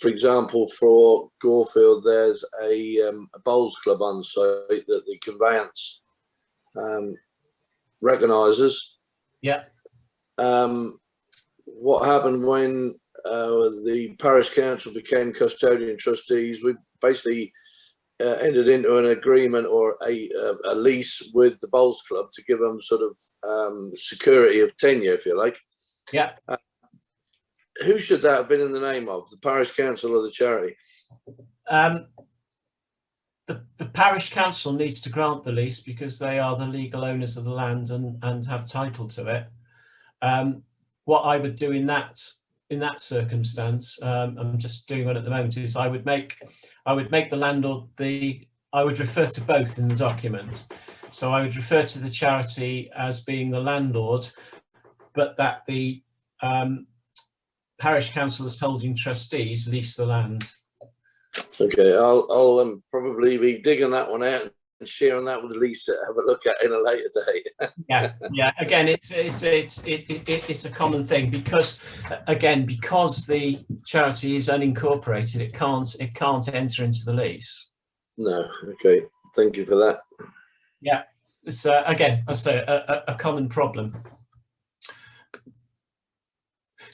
for example, for Gorefield, there's a bowls club on site that the conveyance recognises. Yeah. What happened when the parish council became custodian trustees? We basically entered into an agreement or a lease with the bowls club to give them sort of security of tenure, if you like. Yeah. Who should that have been in the name of, the parish council or the charity? The parish council needs to grant the lease because they are the legal owners of the land and have title to it. What I would do in that circumstance, I'm just doing one at the moment, is I would make the landlord I would refer to both in the document. So I would refer to the charity as being the landlord, but that the parish council as holding trustees lease the land. Okay, I'll probably be digging that one out and sharing that with Lisa. Have a look at in a later date. yeah. Again, it's a common thing because the charity is unincorporated, it can't enter into the lease. No. Okay. Thank you for that. Yeah, it's again, I say a common problem.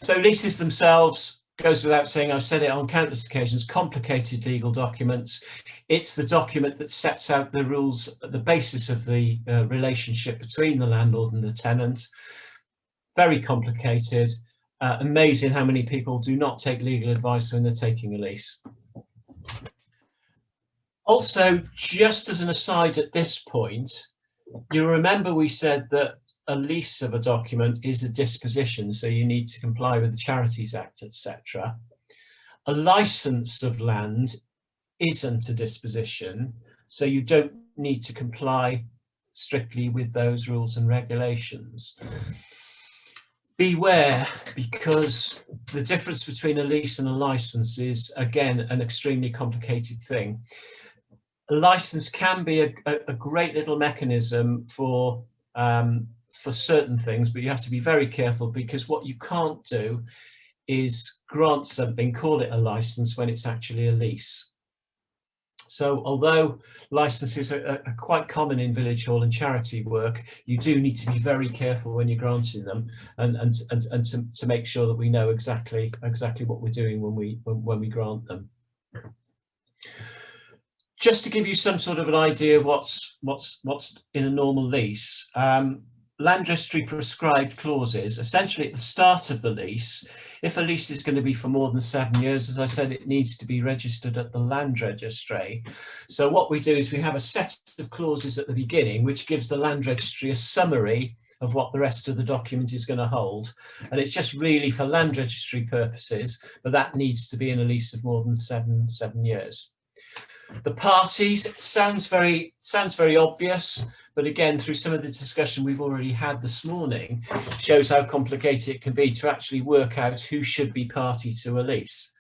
So leases themselves, goes without saying, I've said it on countless occasions, complicated legal documents. It's the document that sets out the rules, the basis of the relationship between the landlord and the tenant. Very complicated. Amazing how many people do not take legal advice when they're taking a lease. Also, just as an aside at this point, you remember we said that a lease of a document is a disposition, so you need to comply with the Charities Act, etc. A license of land isn't a disposition, so you don't need to comply strictly with those rules and regulations. Beware, because the difference between a lease and a license is, again, an extremely complicated thing. A license can be a great little mechanism for certain things, but you have to be very careful, because what you can't do is grant something, call it a license, when it's actually a lease. So although licenses are quite common in village hall and charity work, you do need to be very careful when you're granting them, and to make sure that we know exactly what we're doing when we grant them. Just to give you some sort of an idea of what's in a normal lease, land registry prescribed clauses, essentially at the start of the lease. If a lease is going to be for more than 7 years, as I said, it needs to be registered at the land registry. So what we do is we have a set of clauses at the beginning, which gives the land registry a summary of what the rest of the document is going to hold. And it's just really for land registry purposes, but that needs to be in a lease of more than seven years. The parties sounds very obvious, but again, through some of the discussion we've already had this morning, shows how complicated it can be to actually work out who should be party to a lease.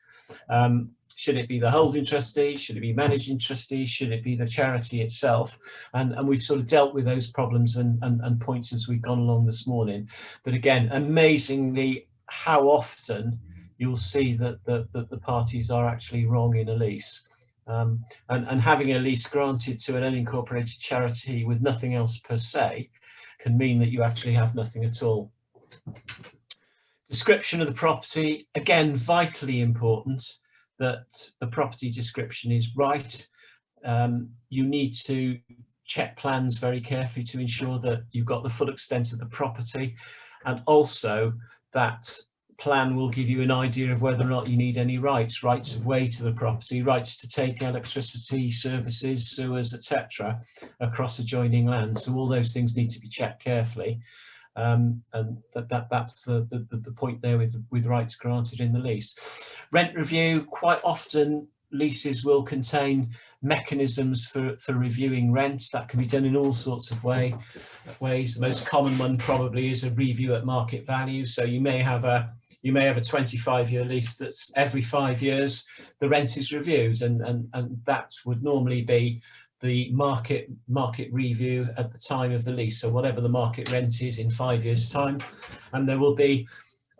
Should it be the holding trustee? Should it be managing trustee? Should it be the charity itself? And we've sort of dealt with those problems and points as we've gone along this morning. But again, amazingly, how often you'll see that the parties are actually wrong in a lease. And having a lease granted to an unincorporated charity with nothing else per se can mean that you actually have nothing at all. Description of the property, again, vitally important that the property description is right. You need to check plans very carefully to ensure that you've got the full extent of the property, and also that plan will give you an idea of whether or not you need any rights of way to the property, rights to take electricity, services, sewers, etc. across adjoining land. So all those things need to be checked carefully, and that's the point there with rights granted in the lease. Rent review, quite often leases will contain mechanisms for reviewing rents. That can be done in all sorts of ways. The most common one probably is a review at market value. So you may have a 25-year lease that's every 5 years the rent is reviewed, and that would normally be the market review at the time of the lease. So whatever the market rent is in 5 years' time, and there will be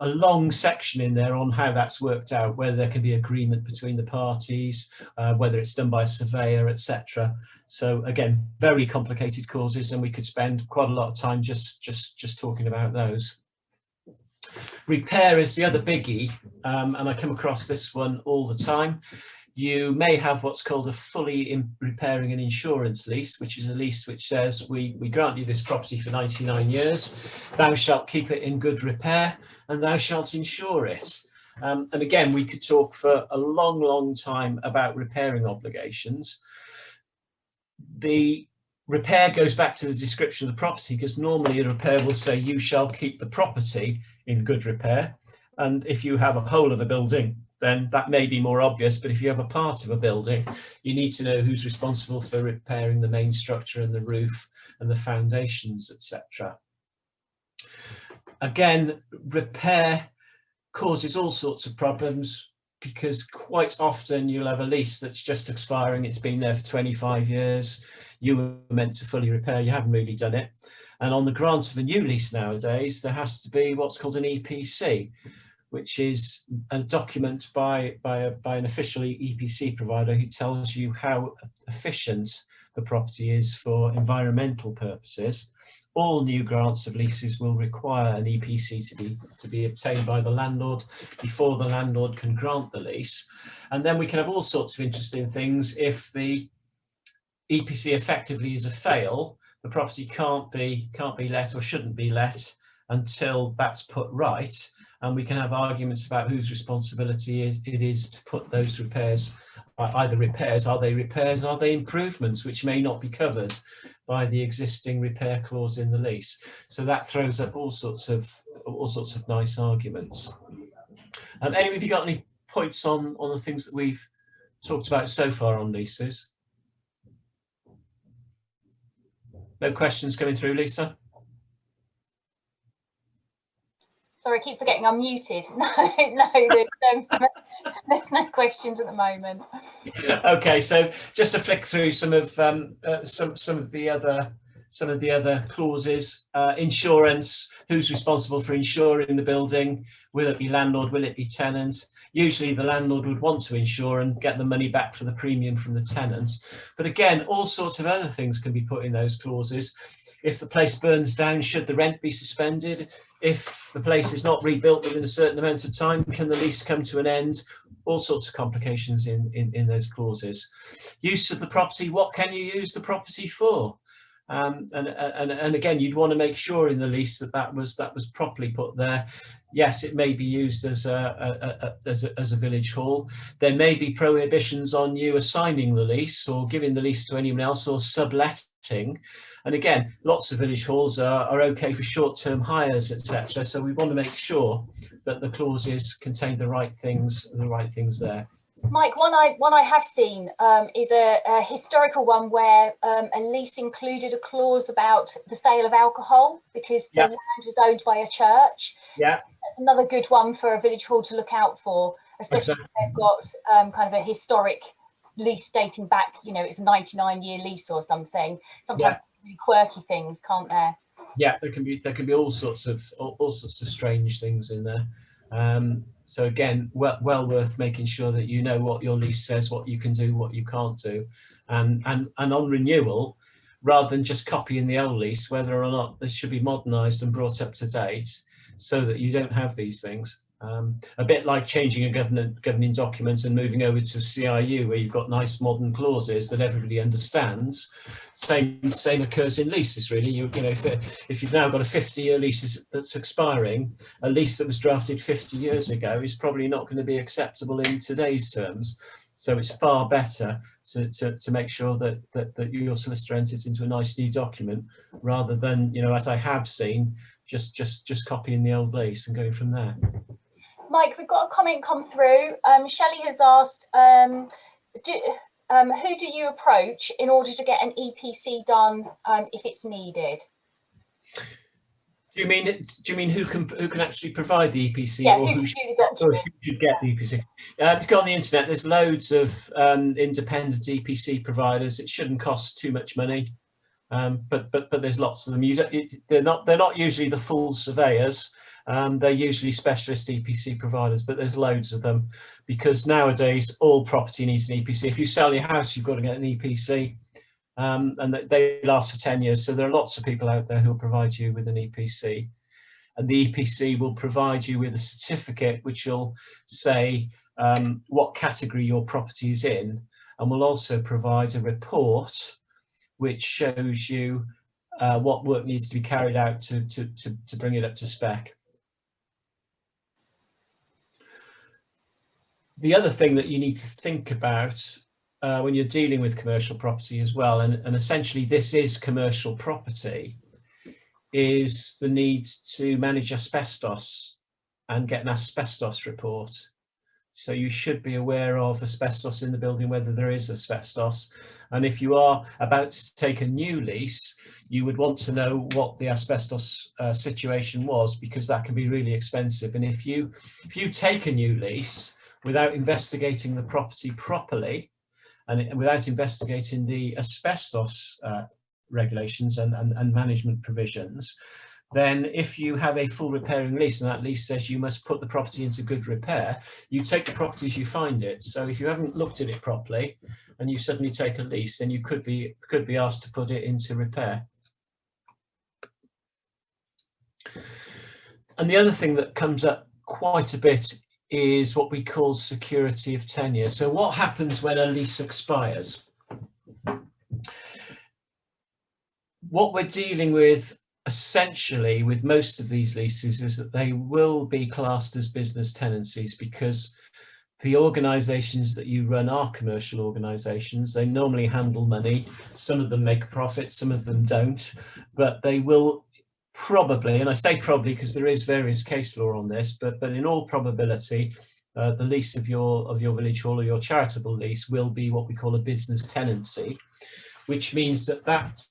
a long section in there on how that's worked out, whether there can be agreement between the parties, whether it's done by a surveyor, etc. So again, very complicated causes, and we could spend quite a lot of time just talking about those. Repair is the other biggie, and I come across this one all the time. You may have what's called a fully repairing and insurance lease, which is a lease which says we grant you this property for 99 years, thou shalt keep it in good repair and thou shalt insure it. And again, we could talk for a long time about repairing obligations. The repair goes back to the description of the property, because normally a repair will say you shall keep the property in good repair. And if you have a whole of a building, then that may be more obvious, but if you have a part of a building, you need to know who's responsible for repairing the main structure and the roof and the foundations, etc. Again, repair causes all sorts of problems, because quite often you'll have a lease that's just expiring, it's been there for 25 years, you were meant to fully repair, you haven't really done it. And on the grant of a new lease nowadays, there has to be what's called an EPC, which is a document by an official EPC provider who tells you how efficient the property is for environmental purposes. All new grants of leases will require an EPC to be obtained by the landlord before the landlord can grant the lease. And then we can have all sorts of interesting things. If the EPC effectively is a fail, the property can't be let or shouldn't be let until that's put right. And we can have arguments about whose responsibility it is to put those repairs, either repairs, are they improvements, which may not be covered by the existing repair clause in the lease. So that throws up all sorts of nice arguments. Anybody got any points on the things that we've talked about so far on leases? No questions coming through, Lisa? Sorry, I keep forgetting I'm muted. No, there's no questions at the moment. Okay, so just to flick through some of the other clauses. Insurance: who's responsible for insuring the building? Will it be landlord? Will it be tenant? Usually the landlord would want to insure and get the money back for the premium from the tenant. But again, all sorts of other things can be put in those clauses. If the place burns down, should the rent be suspended? If the place is not rebuilt within a certain amount of time, can the lease come to an end? All sorts of complications in those clauses. Use of the property: what can you use the property for? And again, you'd want to make sure in the lease that was properly put there. Yes, it may be used as a village hall. There may be prohibitions on you assigning the lease or giving the lease to anyone else or subletting. And again, lots of village halls are okay for short-term hires, etc. So we want to make sure that the clauses contain the right things there. Mike, one I have seen is a historical one where a lease included a clause about the sale of alcohol because the land was owned by a church. Yeah, that's another good one for a village hall to look out for, especially if they've got kind of a historic lease dating back. You know, it's a 99-year lease or something. Sometimes really quirky things, can't there? Yeah, there can be all sorts of strange things in there. So again, well worth making sure that you know what your lease says, what you can do, what you can't do, and on renewal, rather than just copying the old lease, whether or not this should be modernised and brought up to date, so that you don't have these things. A bit like changing a governing document and moving over to CIU, where you've got nice modern clauses that everybody understands. Same occurs in leases, really. You know, if you've now got a 50-year lease that's expiring, a lease that was drafted 50 years ago is probably not going to be acceptable in today's terms. So it's far better to make sure that your solicitor enters into a nice new document, rather than, you know, as I have seen, just copying the old lease and going from there. Mike, we've got a comment come through. Shelley has asked, who do you approach in order to get an EPC done if it's needed? Do you mean who can actually provide the EPC, yeah, or who should get the EPC? If you go on the internet, there's loads of independent EPC providers. It shouldn't cost too much money, but there's lots of them. They're not usually the full surveyors. They're usually specialist EPC providers, but there's loads of them, because nowadays all property needs an EPC. If you sell your house, you've got to get an EPC, and they last for 10 years. So there are lots of people out there who will provide you with an EPC, and the EPC will provide you with a certificate which will say what category your property is in, and will also provide a report which shows you what work needs to be carried out to bring it up to spec. The other thing that you need to think about when you're dealing with commercial property as well, and essentially this is commercial property, is the need to manage asbestos and get an asbestos report. So you should be aware of asbestos in the building, whether there is asbestos. And if you are about to take a new lease, you would want to know what the asbestos situation was, because that can be really expensive. And if you take a new lease without investigating the property properly, and without investigating the asbestos regulations and management provisions, then if you have a full repairing lease and that lease says you must put the property into good repair, you take the property as you find it. So if you haven't looked at it properly and you suddenly take a lease, then you could be asked to put it into repair. And the other thing that comes up quite a bit is what we call security of tenure. So what happens when a lease expires? What we're dealing with essentially with most of these leases is that they will be classed as business tenancies, because the organizations that you run are commercial organizations. They normally handle money. Some of them make a profit, some of them don't, but they will probably, and I say probably because there is various case law on this, but in all probability, the lease of your village hall or your charitable lease will be what we call a business tenancy, which means that that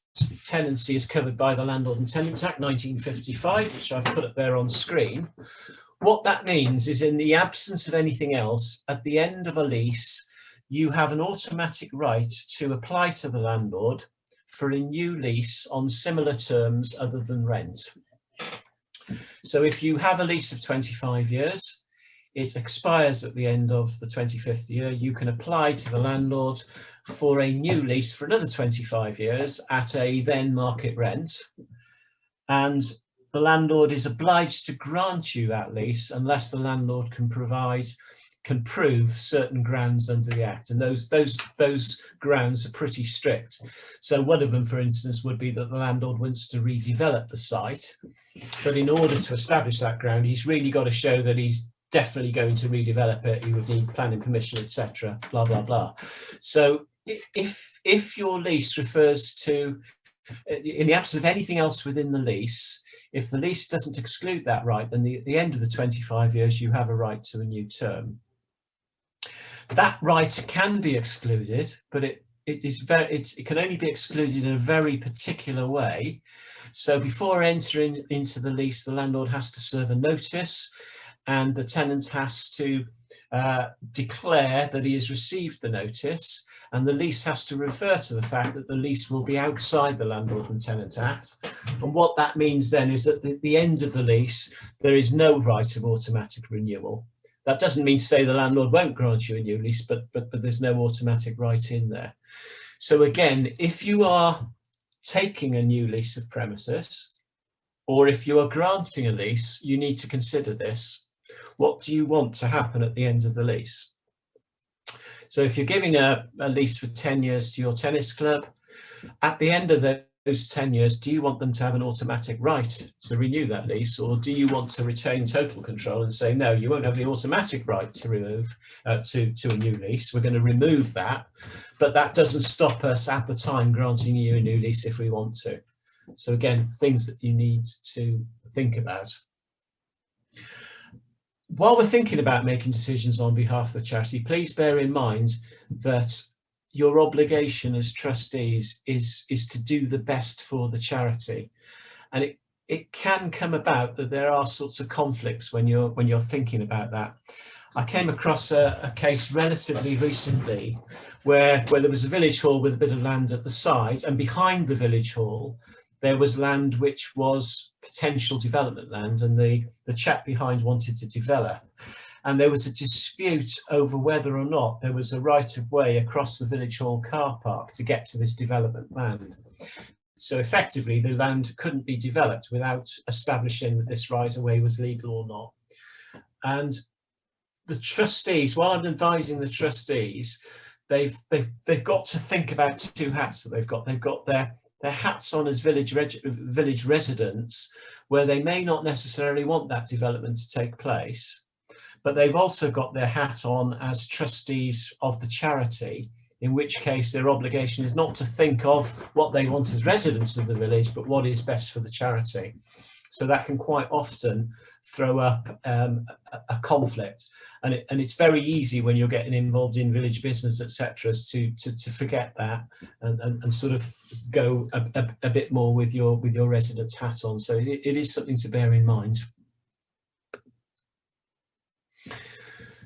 tenancy is covered by the Landlord and Tenants Act 1955, which I've put up there on screen. What that means is, in the absence of anything else, at the end of a lease, you have an automatic right to apply to the landlord for a new lease on similar terms other than rent. So if you have a lease of 25 years, it expires at the end of the 25th year, you can apply to the landlord for a new lease for another 25 years at a then market rent. And the landlord is obliged to grant you that lease unless the landlord can prove certain grounds under the Act. And those grounds are pretty strict. So one of them, for instance, would be that the landlord wants to redevelop the site. But in order to establish that ground, he's really got to show that he's definitely going to redevelop it. He would need planning permission, etc., blah, blah, blah. So if your lease refers to, in the absence of anything else within the lease, if the lease doesn't exclude that right, then at the end of the 25 years, you have a right to a new term. That right can be excluded, but it can only be excluded in a very particular way. So before entering into the lease, the landlord has to serve a notice, and the tenant has to declare that he has received the notice, and the lease has to refer to the fact that the lease will be outside the Landlord and Tenant Act. And what that means then is that at the end of the lease, there is no right of automatic renewal. That doesn't mean to say the landlord won't grant you a new lease, but there's no automatic right in there. So again, if you are taking a new lease of premises, or if you are granting a lease, you need to consider this. What do you want to happen at the end of the lease? So if you're giving a lease for 10 years to your tennis club, at the end of those 10 years, do you want them to have an automatic right to renew that lease, or do you want to retain total control and say, no, you won't have the automatic right to remove to a new lease. We're going to remove that, but that doesn't stop us at the time granting you a new lease if we want to. So again, things that you need to think about. While we're thinking about making decisions on behalf of the charity, please bear in mind that your obligation as trustees is to do the best for the charity. And it can come about that there are sorts of conflicts when you're thinking about that. I came across a case relatively recently where there was a village hall with a bit of land at the side, and behind the village hall there was land which was potential development land, and the chap behind wanted to develop. And there was a dispute over whether or not there was a right of way across the village hall car park to get to this development land. So effectively the land couldn't be developed without establishing that this right of way was legal or not. And the trustees, while I'm advising the trustees, they've got to think about two hats that they've got. They've got their hats on as village residents, where they may not necessarily want that development to take place, but they've also got their hat on as trustees of the charity, in which case their obligation is not to think of what they want as residents of the village, but what is best for the charity. So that can quite often throw up a conflict, and it's very easy when you're getting involved in village business, etc., to forget that and sort of go a bit more with your residents' hat on. So it is something to bear in mind.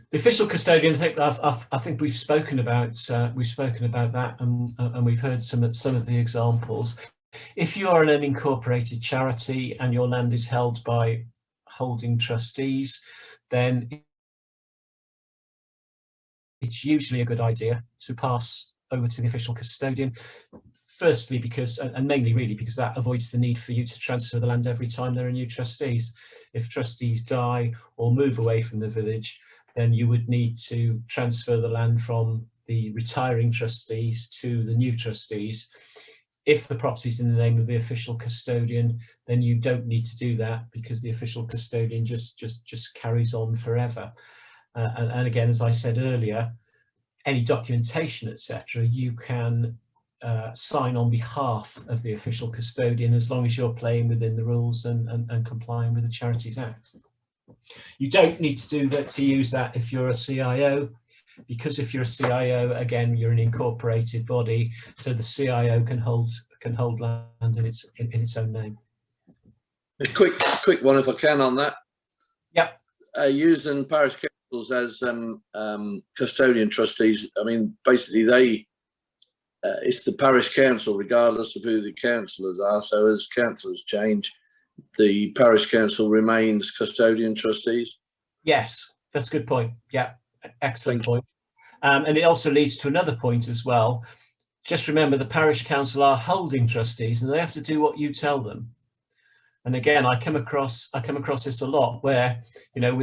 The official custodian, I think we've spoken about that, and we've heard some of the examples. If you are an unincorporated charity and your land is held by holding trustees, then it's usually a good idea to pass over to the official custodian. Firstly, because, and mainly really because that avoids the need for you to transfer the land every time there are new trustees. If trustees die or move away from the village, then you would need to transfer the land from the retiring trustees to the new trustees. If the property is in the name of the official custodian, then you don't need to do that, because the official custodian just carries on forever. And again, as I said earlier, any documentation, etc., you can sign on behalf of the official custodian, as long as you're playing within the rules and complying with the Charities Act. You don't need to do that, to use that, if you're a CIO, because if you're a CIO, again, you're an incorporated body, so the CIO can hold land in its own name. A quick one, if I can, on that. Yep. Using parish councils as custodian trustees, I mean, basically it's the parish council, regardless of who the councillors are. So as councillors change, the parish council remains custodian trustees. Yes, that's a good point. Yeah, excellent point. And it also leads to another point as well. Just remember, the parish council are holding trustees, and they have to do what you tell them. And again, I come across this a lot, where, you know,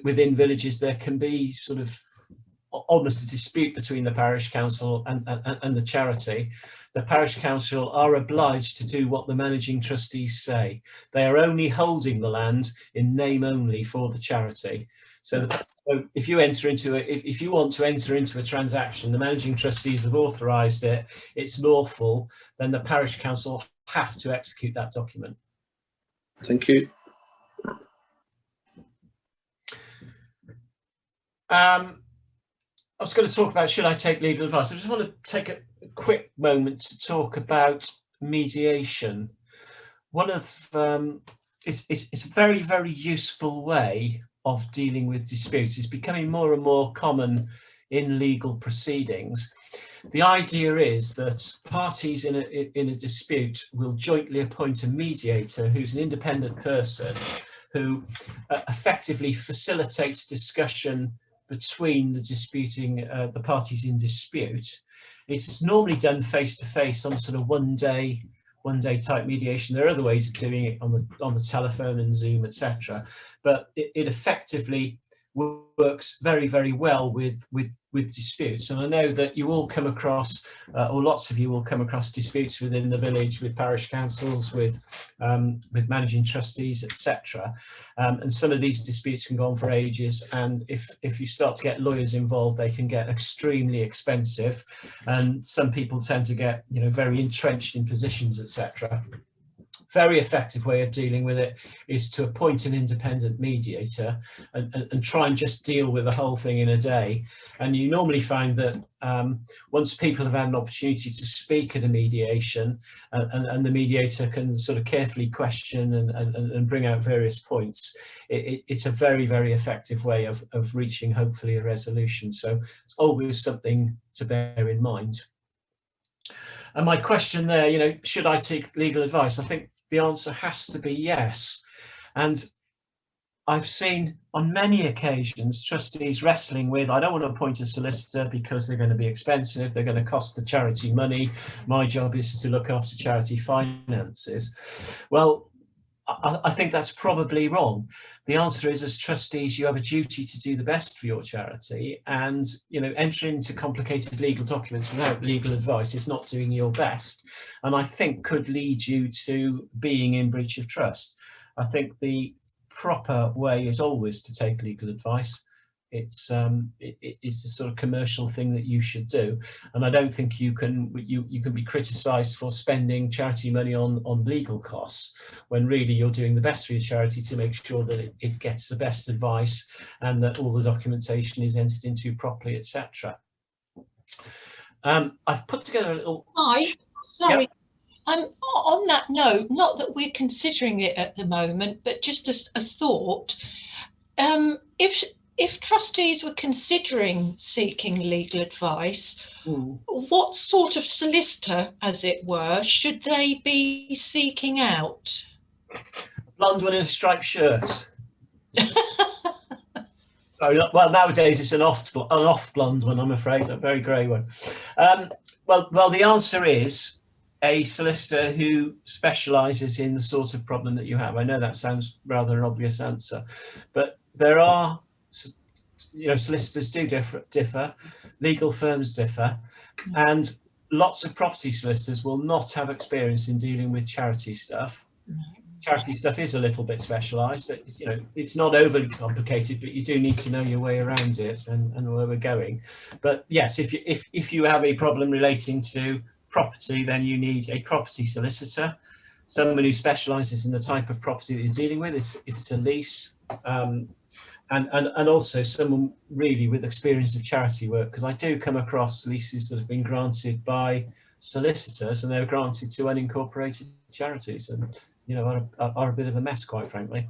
within villages there can be sort of almost a dispute between the parish council and the charity. The parish council are obliged to do what the managing trustees say. They are only holding the land in name only for the charity. So if you enter into if you want to enter into a transaction, the managing trustees have authorised it, it's lawful, then the parish council have to execute that document. Thank you. I was going to talk about, should I take legal advice? I just want to take a quick moment to talk about mediation. One of it's a very, very useful way of dealing with disputes. It's becoming more and more common in legal proceedings. The idea is that parties in a dispute will jointly appoint a mediator, who's an independent person, who effectively facilitates discussion between the parties in dispute. It's normally done face to face on sort of one day type mediation. There are other ways of doing it on the telephone and Zoom, etc. But it effectively works very, very well with disputes. And I know that you all come across, or lots of you will come across disputes within the village, with parish councils, with managing trustees, etc. And some of these disputes can go on for ages. And if you start to get lawyers involved, they can get extremely expensive. And some people tend to get, you know, very entrenched in positions, etc. Very effective way of dealing with it is to appoint an independent mediator and try and just deal with the whole thing in a day. And you normally find that once people have had an opportunity to speak at a mediation, and the mediator can sort of carefully question and bring out various points, it's a very, very effective way of reaching hopefully a resolution. So it's always something to bear in mind. And my question there, you know, should I take legal advice? I think the answer has to be yes. And I've seen on many occasions trustees wrestling with, I don't want to appoint a solicitor because they're going to be expensive, they're going to cost the charity money. My job is to look after charity finances. Well, I think that's probably wrong. The answer is, as trustees, you have a duty to do the best for your charity, and, you know, entering into complicated legal documents without legal advice is not doing your best, and I think could lead you to being in breach of trust. I think the proper way is always to take legal advice. It's the sort of commercial thing that you should do, and I don't think you can be criticised for spending charity money on legal costs, when really you're doing the best for your charity to make sure that it gets the best advice and that all the documentation is entered into properly, etc. I've put together a little. Sorry. Yep. On that note, not that we're considering it at the moment, but just as a thought, if trustees were considering seeking legal advice, Mm. what sort of solicitor, as it were, should they be seeking out? Blonde one in a striped shirt. Well, nowadays it's an off blonde one, I'm afraid, a very grey one. Well, the answer is a solicitor who specialises in the sort of problem that you have. I know that sounds rather an obvious answer, but there are, solicitors do differ, legal firms differ, and lots of property solicitors will not have experience in dealing with charity stuff. Charity stuff is a little bit specialised. It's not overly complicated, but you do need to know your way around it and where we're going. But yes, if you have a problem relating to property, then you need a property solicitor, someone who specialises in the type of property that you're dealing with. If it's a lease, and also someone really with experience of charity work, because I do come across leases that have been granted by solicitors and they're granted to unincorporated charities, and are a bit of a mess, quite frankly.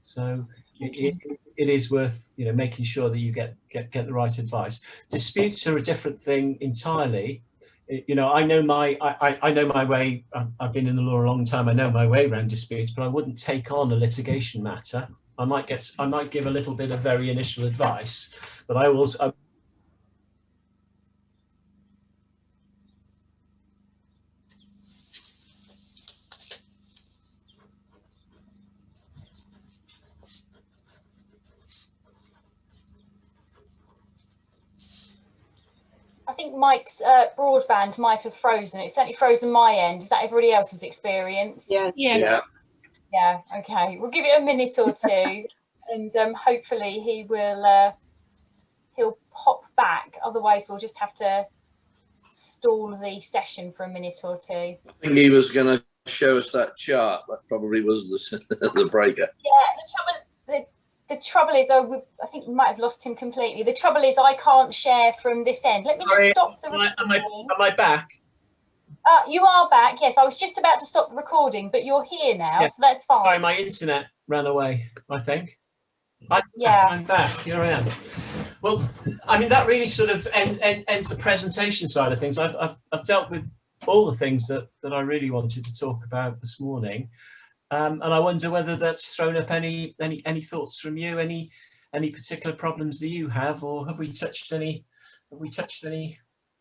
So it is worth making sure that you get the right advice. Disputes are a different thing entirely. I know my way. I've been in the law a long time. I know my way around disputes, but I wouldn't take on a litigation matter. I might give a little bit of very initial advice, but I will. I think Mike's broadband might have frozen. It's certainly frozen my end. Is that everybody else's experience? Yeah. Yeah. Yeah. Okay. We'll give it a minute or two, and hopefully he'll pop back. Otherwise, we'll just have to stall the session for a minute or two. I think he was going to show us that chart. That probably was the breaker. Yeah. The trouble is, I think we might have lost him completely. The trouble is, I can't share from this end. Let me just stop the recording. Am I back? You are back. Yes, I was just about to stop the recording, but you're here now, Yeah. so that's fine. Sorry, my internet ran away, I think. Yeah. I'm back. Here I am. Well, I mean, that really sort of ends the presentation side of things. I've dealt with all the things that I really wanted to talk about this morning. And I wonder whether that's thrown up any thoughts from you, any particular problems that you have, or have we touched any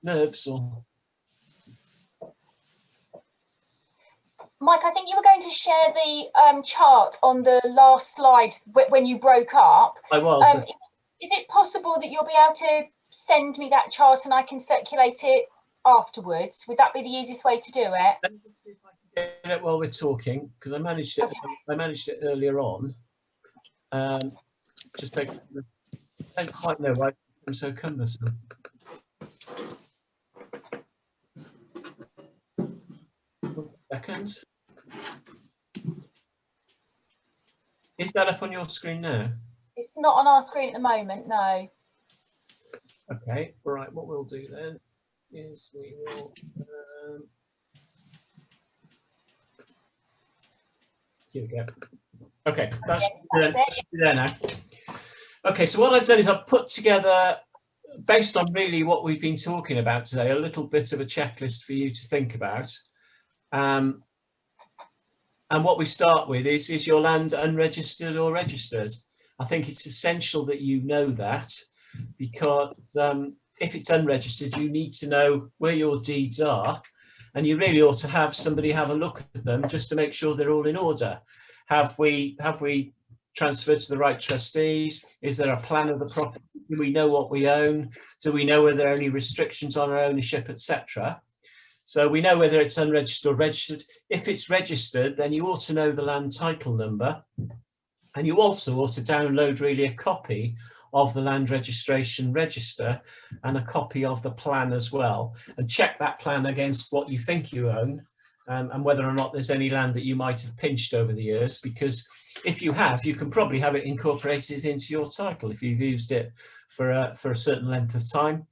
nerves? Or Mike, I think you were going to share the chart on the last slide when you broke up. I was. Is it possible that you'll be able to send me that chart and I can circulate it afterwards? Would that be the easiest way to do it? Let me see if I can get it while we're talking, because I managed it. Okay. I managed it earlier on. Just I don't quite know why I'm so cumbersome. Second. Is that up on your screen now? It's not on our screen at the moment, no. Okay, all right, what we'll do then is we will here we go. Okay, that should be there now. Okay, so what I've done is I've put together, based on really what we've been talking about today, a little bit of a checklist for you to think about. And what we start with is your land unregistered or registered? I think it's essential that you know that, because if it's unregistered, you need to know where your deeds are, and you really ought to have somebody have a look at them just to make sure they're all in order. Have we transferred to the right trustees? Is there a plan of the property? Do we know what we own? Do we know whether there are any restrictions on our ownership, etc.? So we know whether it's unregistered or registered. If it's registered, then you ought to know the land title number, and you also ought to download really a copy of the land registration register and a copy of the plan as well, and check that plan against what you think you own, and whether or not there's any land that you might have pinched over the years, because if you have, you can probably have it incorporated into your title if you've used it for a certain length of time.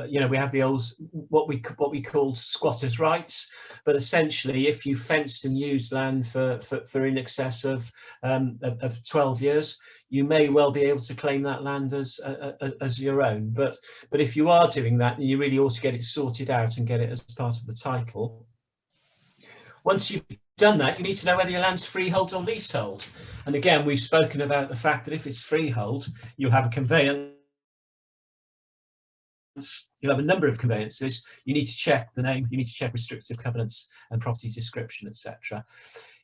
you know, we have the old what we call squatters' rights, but essentially, if you fenced and used land for in excess of 12 years, you may well be able to claim that land as your own. But if you are doing that, you really ought to get it sorted out and get it as part of the title. Once you've done that, you need to know whether your land's freehold or leasehold. And again, we've spoken about the fact that if it's freehold, you'll have a conveyance. You'll have a number of conveyances. You need to check the name, you need to check restrictive covenants and property description, etc.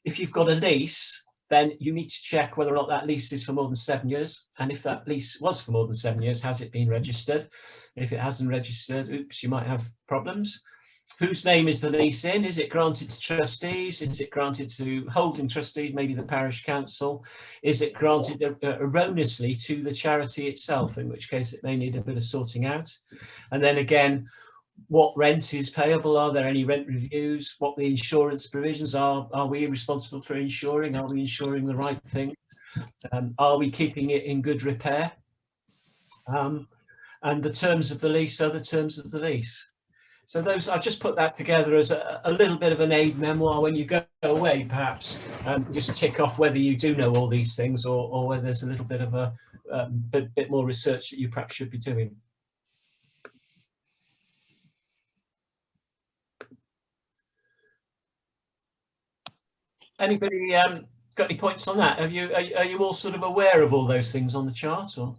If you've got a lease, then you need to check whether or not that lease is for more than 7 years. And if that lease was for more than 7 years, has it been registered? If it hasn't registered, oops, you might have problems. Whose name is the lease in? Is it granted to trustees? Is it granted to holding trustees, maybe the parish council? Is it granted erroneously to the charity itself, in which case it may need a bit of sorting out? And then again, what rent is payable? Are there any rent reviews? What the insurance provisions are? Are we responsible for insuring? Are we insuring the right thing? Are we keeping it in good repair? And the terms of the lease are the terms of the lease. So those, I just put that together as a little bit of an aid memoir when you go away, perhaps just tick off whether you do know all these things or whether there's a little bit of a bit more research that you perhaps should be doing. Anybody got any points on that? Have you are you all sort of aware of all those things on the chart, or?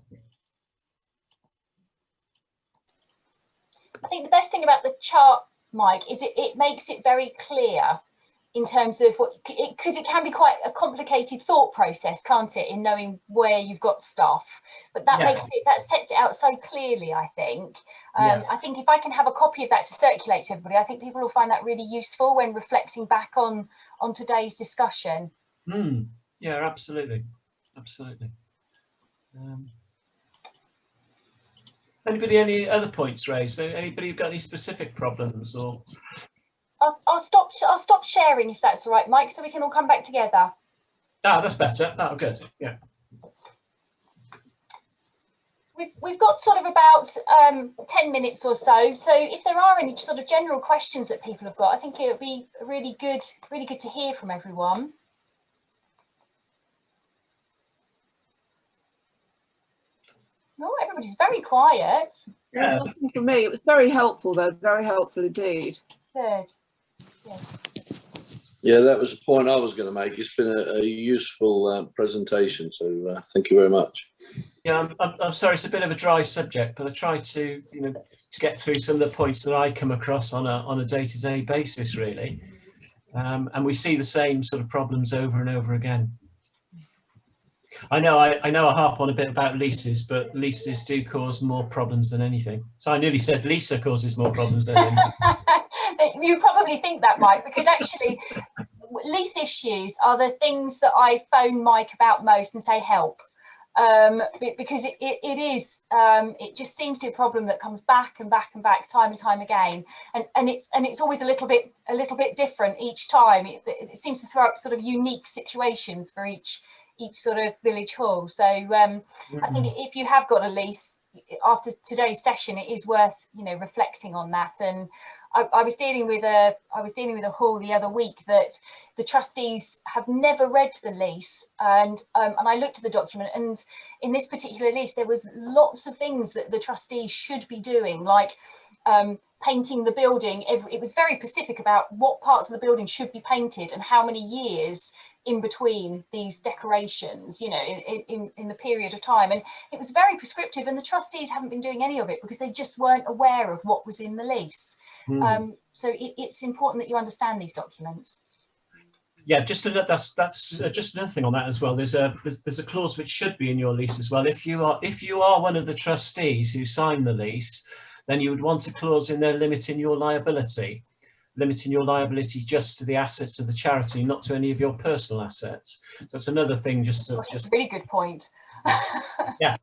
I think the best thing about the chart, Mike, is it makes it very clear in terms of what, because it can be quite a complicated thought process, can't it, in knowing where you've got stuff. But that makes it, that sets it out so clearly, I think. I think if I can have a copy of that to circulate to everybody, I think people will find that really useful when reflecting back on today's discussion. Yeah, absolutely, absolutely. Anybody, any other points raised? So anybody got any specific problems, or? I'll stop sharing if that's all right, Mike, so we can all come back together. Ah, that's better. Oh, good. Yeah. We've got sort of about 10 minutes or so. So if there are any sort of general questions that people have got, I think it would be really good to hear from everyone. No, everybody's very quiet. Yeah. Nothing for me. It was very helpful, though. Very helpful indeed. Good. Yeah, that was the point I was going to make. It's been a useful presentation, so thank you very much. Yeah, I'm sorry, it's a bit of a dry subject, but I try to, to get through some of the points that I come across on a day-to-day basis, really. And we see the same sort of problems over and over again. I know I harp on a bit about leases, but leases do cause more problems than anything. So I nearly said Lisa causes more problems than anything. You probably think that, Mike, because actually lease issues are the things that I phone Mike about most and say help. Because it just seems to be a problem that comes back and back and back time and time again, and it's always a little bit different each time. It seems to throw up sort of unique situations for each sort of village hall. So I think if you have got a lease after today's session, it is worth reflecting on that. And I was dealing with a hall the other week that the trustees have never read the lease, and I looked at the document, and in this particular lease there was lots of things that the trustees should be doing, like painting the building. It was very specific about what parts of the building should be painted and how many years in between these decorations, in the period of time, and it was very prescriptive, and the trustees haven't been doing any of it because they just weren't aware of what was in the lease. So it's important that you understand these documents. Yeah, that's just another thing on that as well. There's a clause which should be in your lease as well. If you are one of the trustees who signed the lease, then you would want a clause in there limiting your liability just to the assets of the charity, not to any of your personal assets. So that's another thing. That's a really good point. yeah.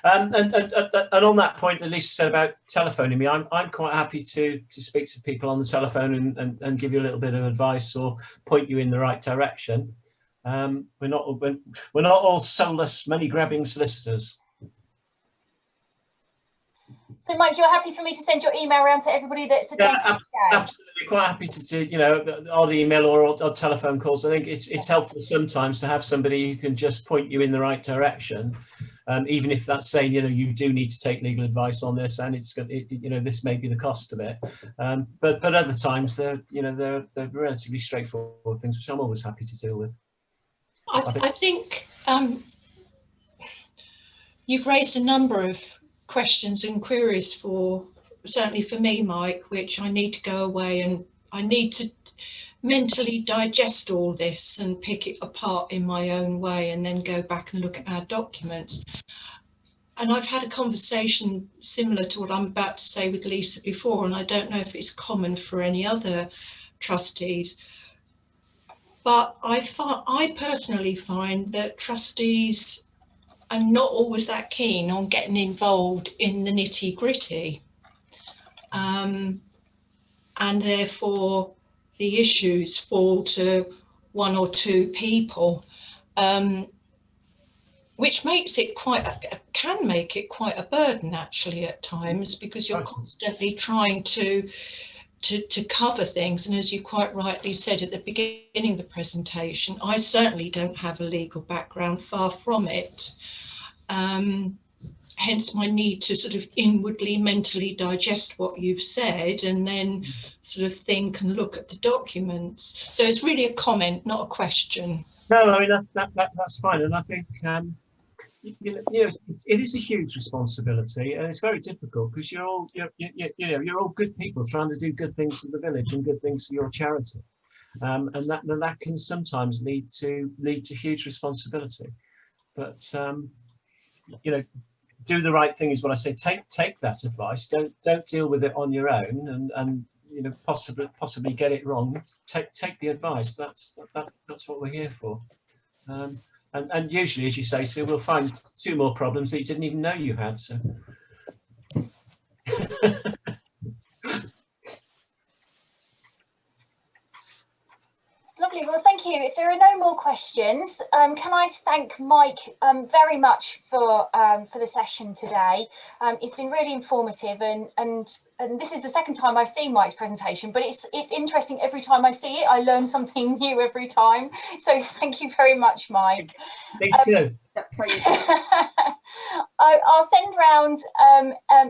And on that point that Lisa said about telephoning me, I'm quite happy to speak to people on the telephone and give you a little bit of advice or point you in the right direction. We're not all soulless money grabbing solicitors. So, Mike, you're happy for me to send your email around to everybody that's attending today? Absolutely, quite happy to do, you know, odd email or odd telephone calls. I think it's helpful sometimes to have somebody who can just point you in the right direction, even if that's saying, you know, you do need to take legal advice on this, and you know, this may be the cost of it. But other times they're relatively straightforward things, which I'm always happy to deal with. I think you've raised a number of questions and queries certainly for me, Mike, which I need to go away and I need to mentally digest all this and pick it apart in my own way and then go back and look at our documents. And I've had a conversation similar to what I'm about to say with Lisa before, and I don't know if it's common for any other trustees, but I personally find that trustees are not always that keen on getting involved in the nitty gritty. And therefore the issues fall to one or two people, which makes it can make it quite a burden actually at times, because you're constantly trying to cover things. And as you quite rightly said at the beginning of the presentation, I certainly don't have a legal background, far from it. Hence my need to sort of inwardly, mentally digest what you've said and then sort of think and look at the documents. So it's really a comment, not a question. No, I mean, that's fine. And I think, you know, it is a huge responsibility, and it's very difficult because you're all good people trying to do good things for the village and good things for your charity, and that can sometimes lead to huge responsibility. But you know, do the right thing is what I say. Take that advice. Don't deal with it on your own, and you know, possibly get it wrong. Take the advice. That's what we're here for. And usually, as you say, Sue, we'll find two more problems that you didn't even know you had. So. Lovely. Well, thank you. If there are no more questions, can I thank Mike very much for the session today. It's been really informative, and this is the second time I've seen Mike's presentation, but it's interesting every time I see it. I learn something new every time. So thank you very much, Mike. Me too. I'll send round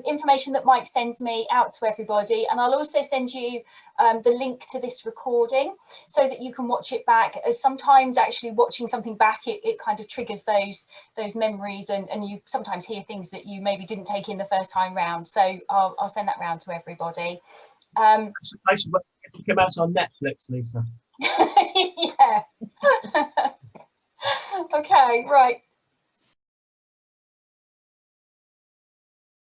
information that Mike sends me out to everybody, and I'll also send you the link to this recording so that you can watch it back, as sometimes actually watching something back, it kind of triggers those memories, and you sometimes hear things that you maybe didn't take in the first time round. So I'll send that round to everybody. I should wait to come out on Netflix, Lisa. Yeah. Okay, right.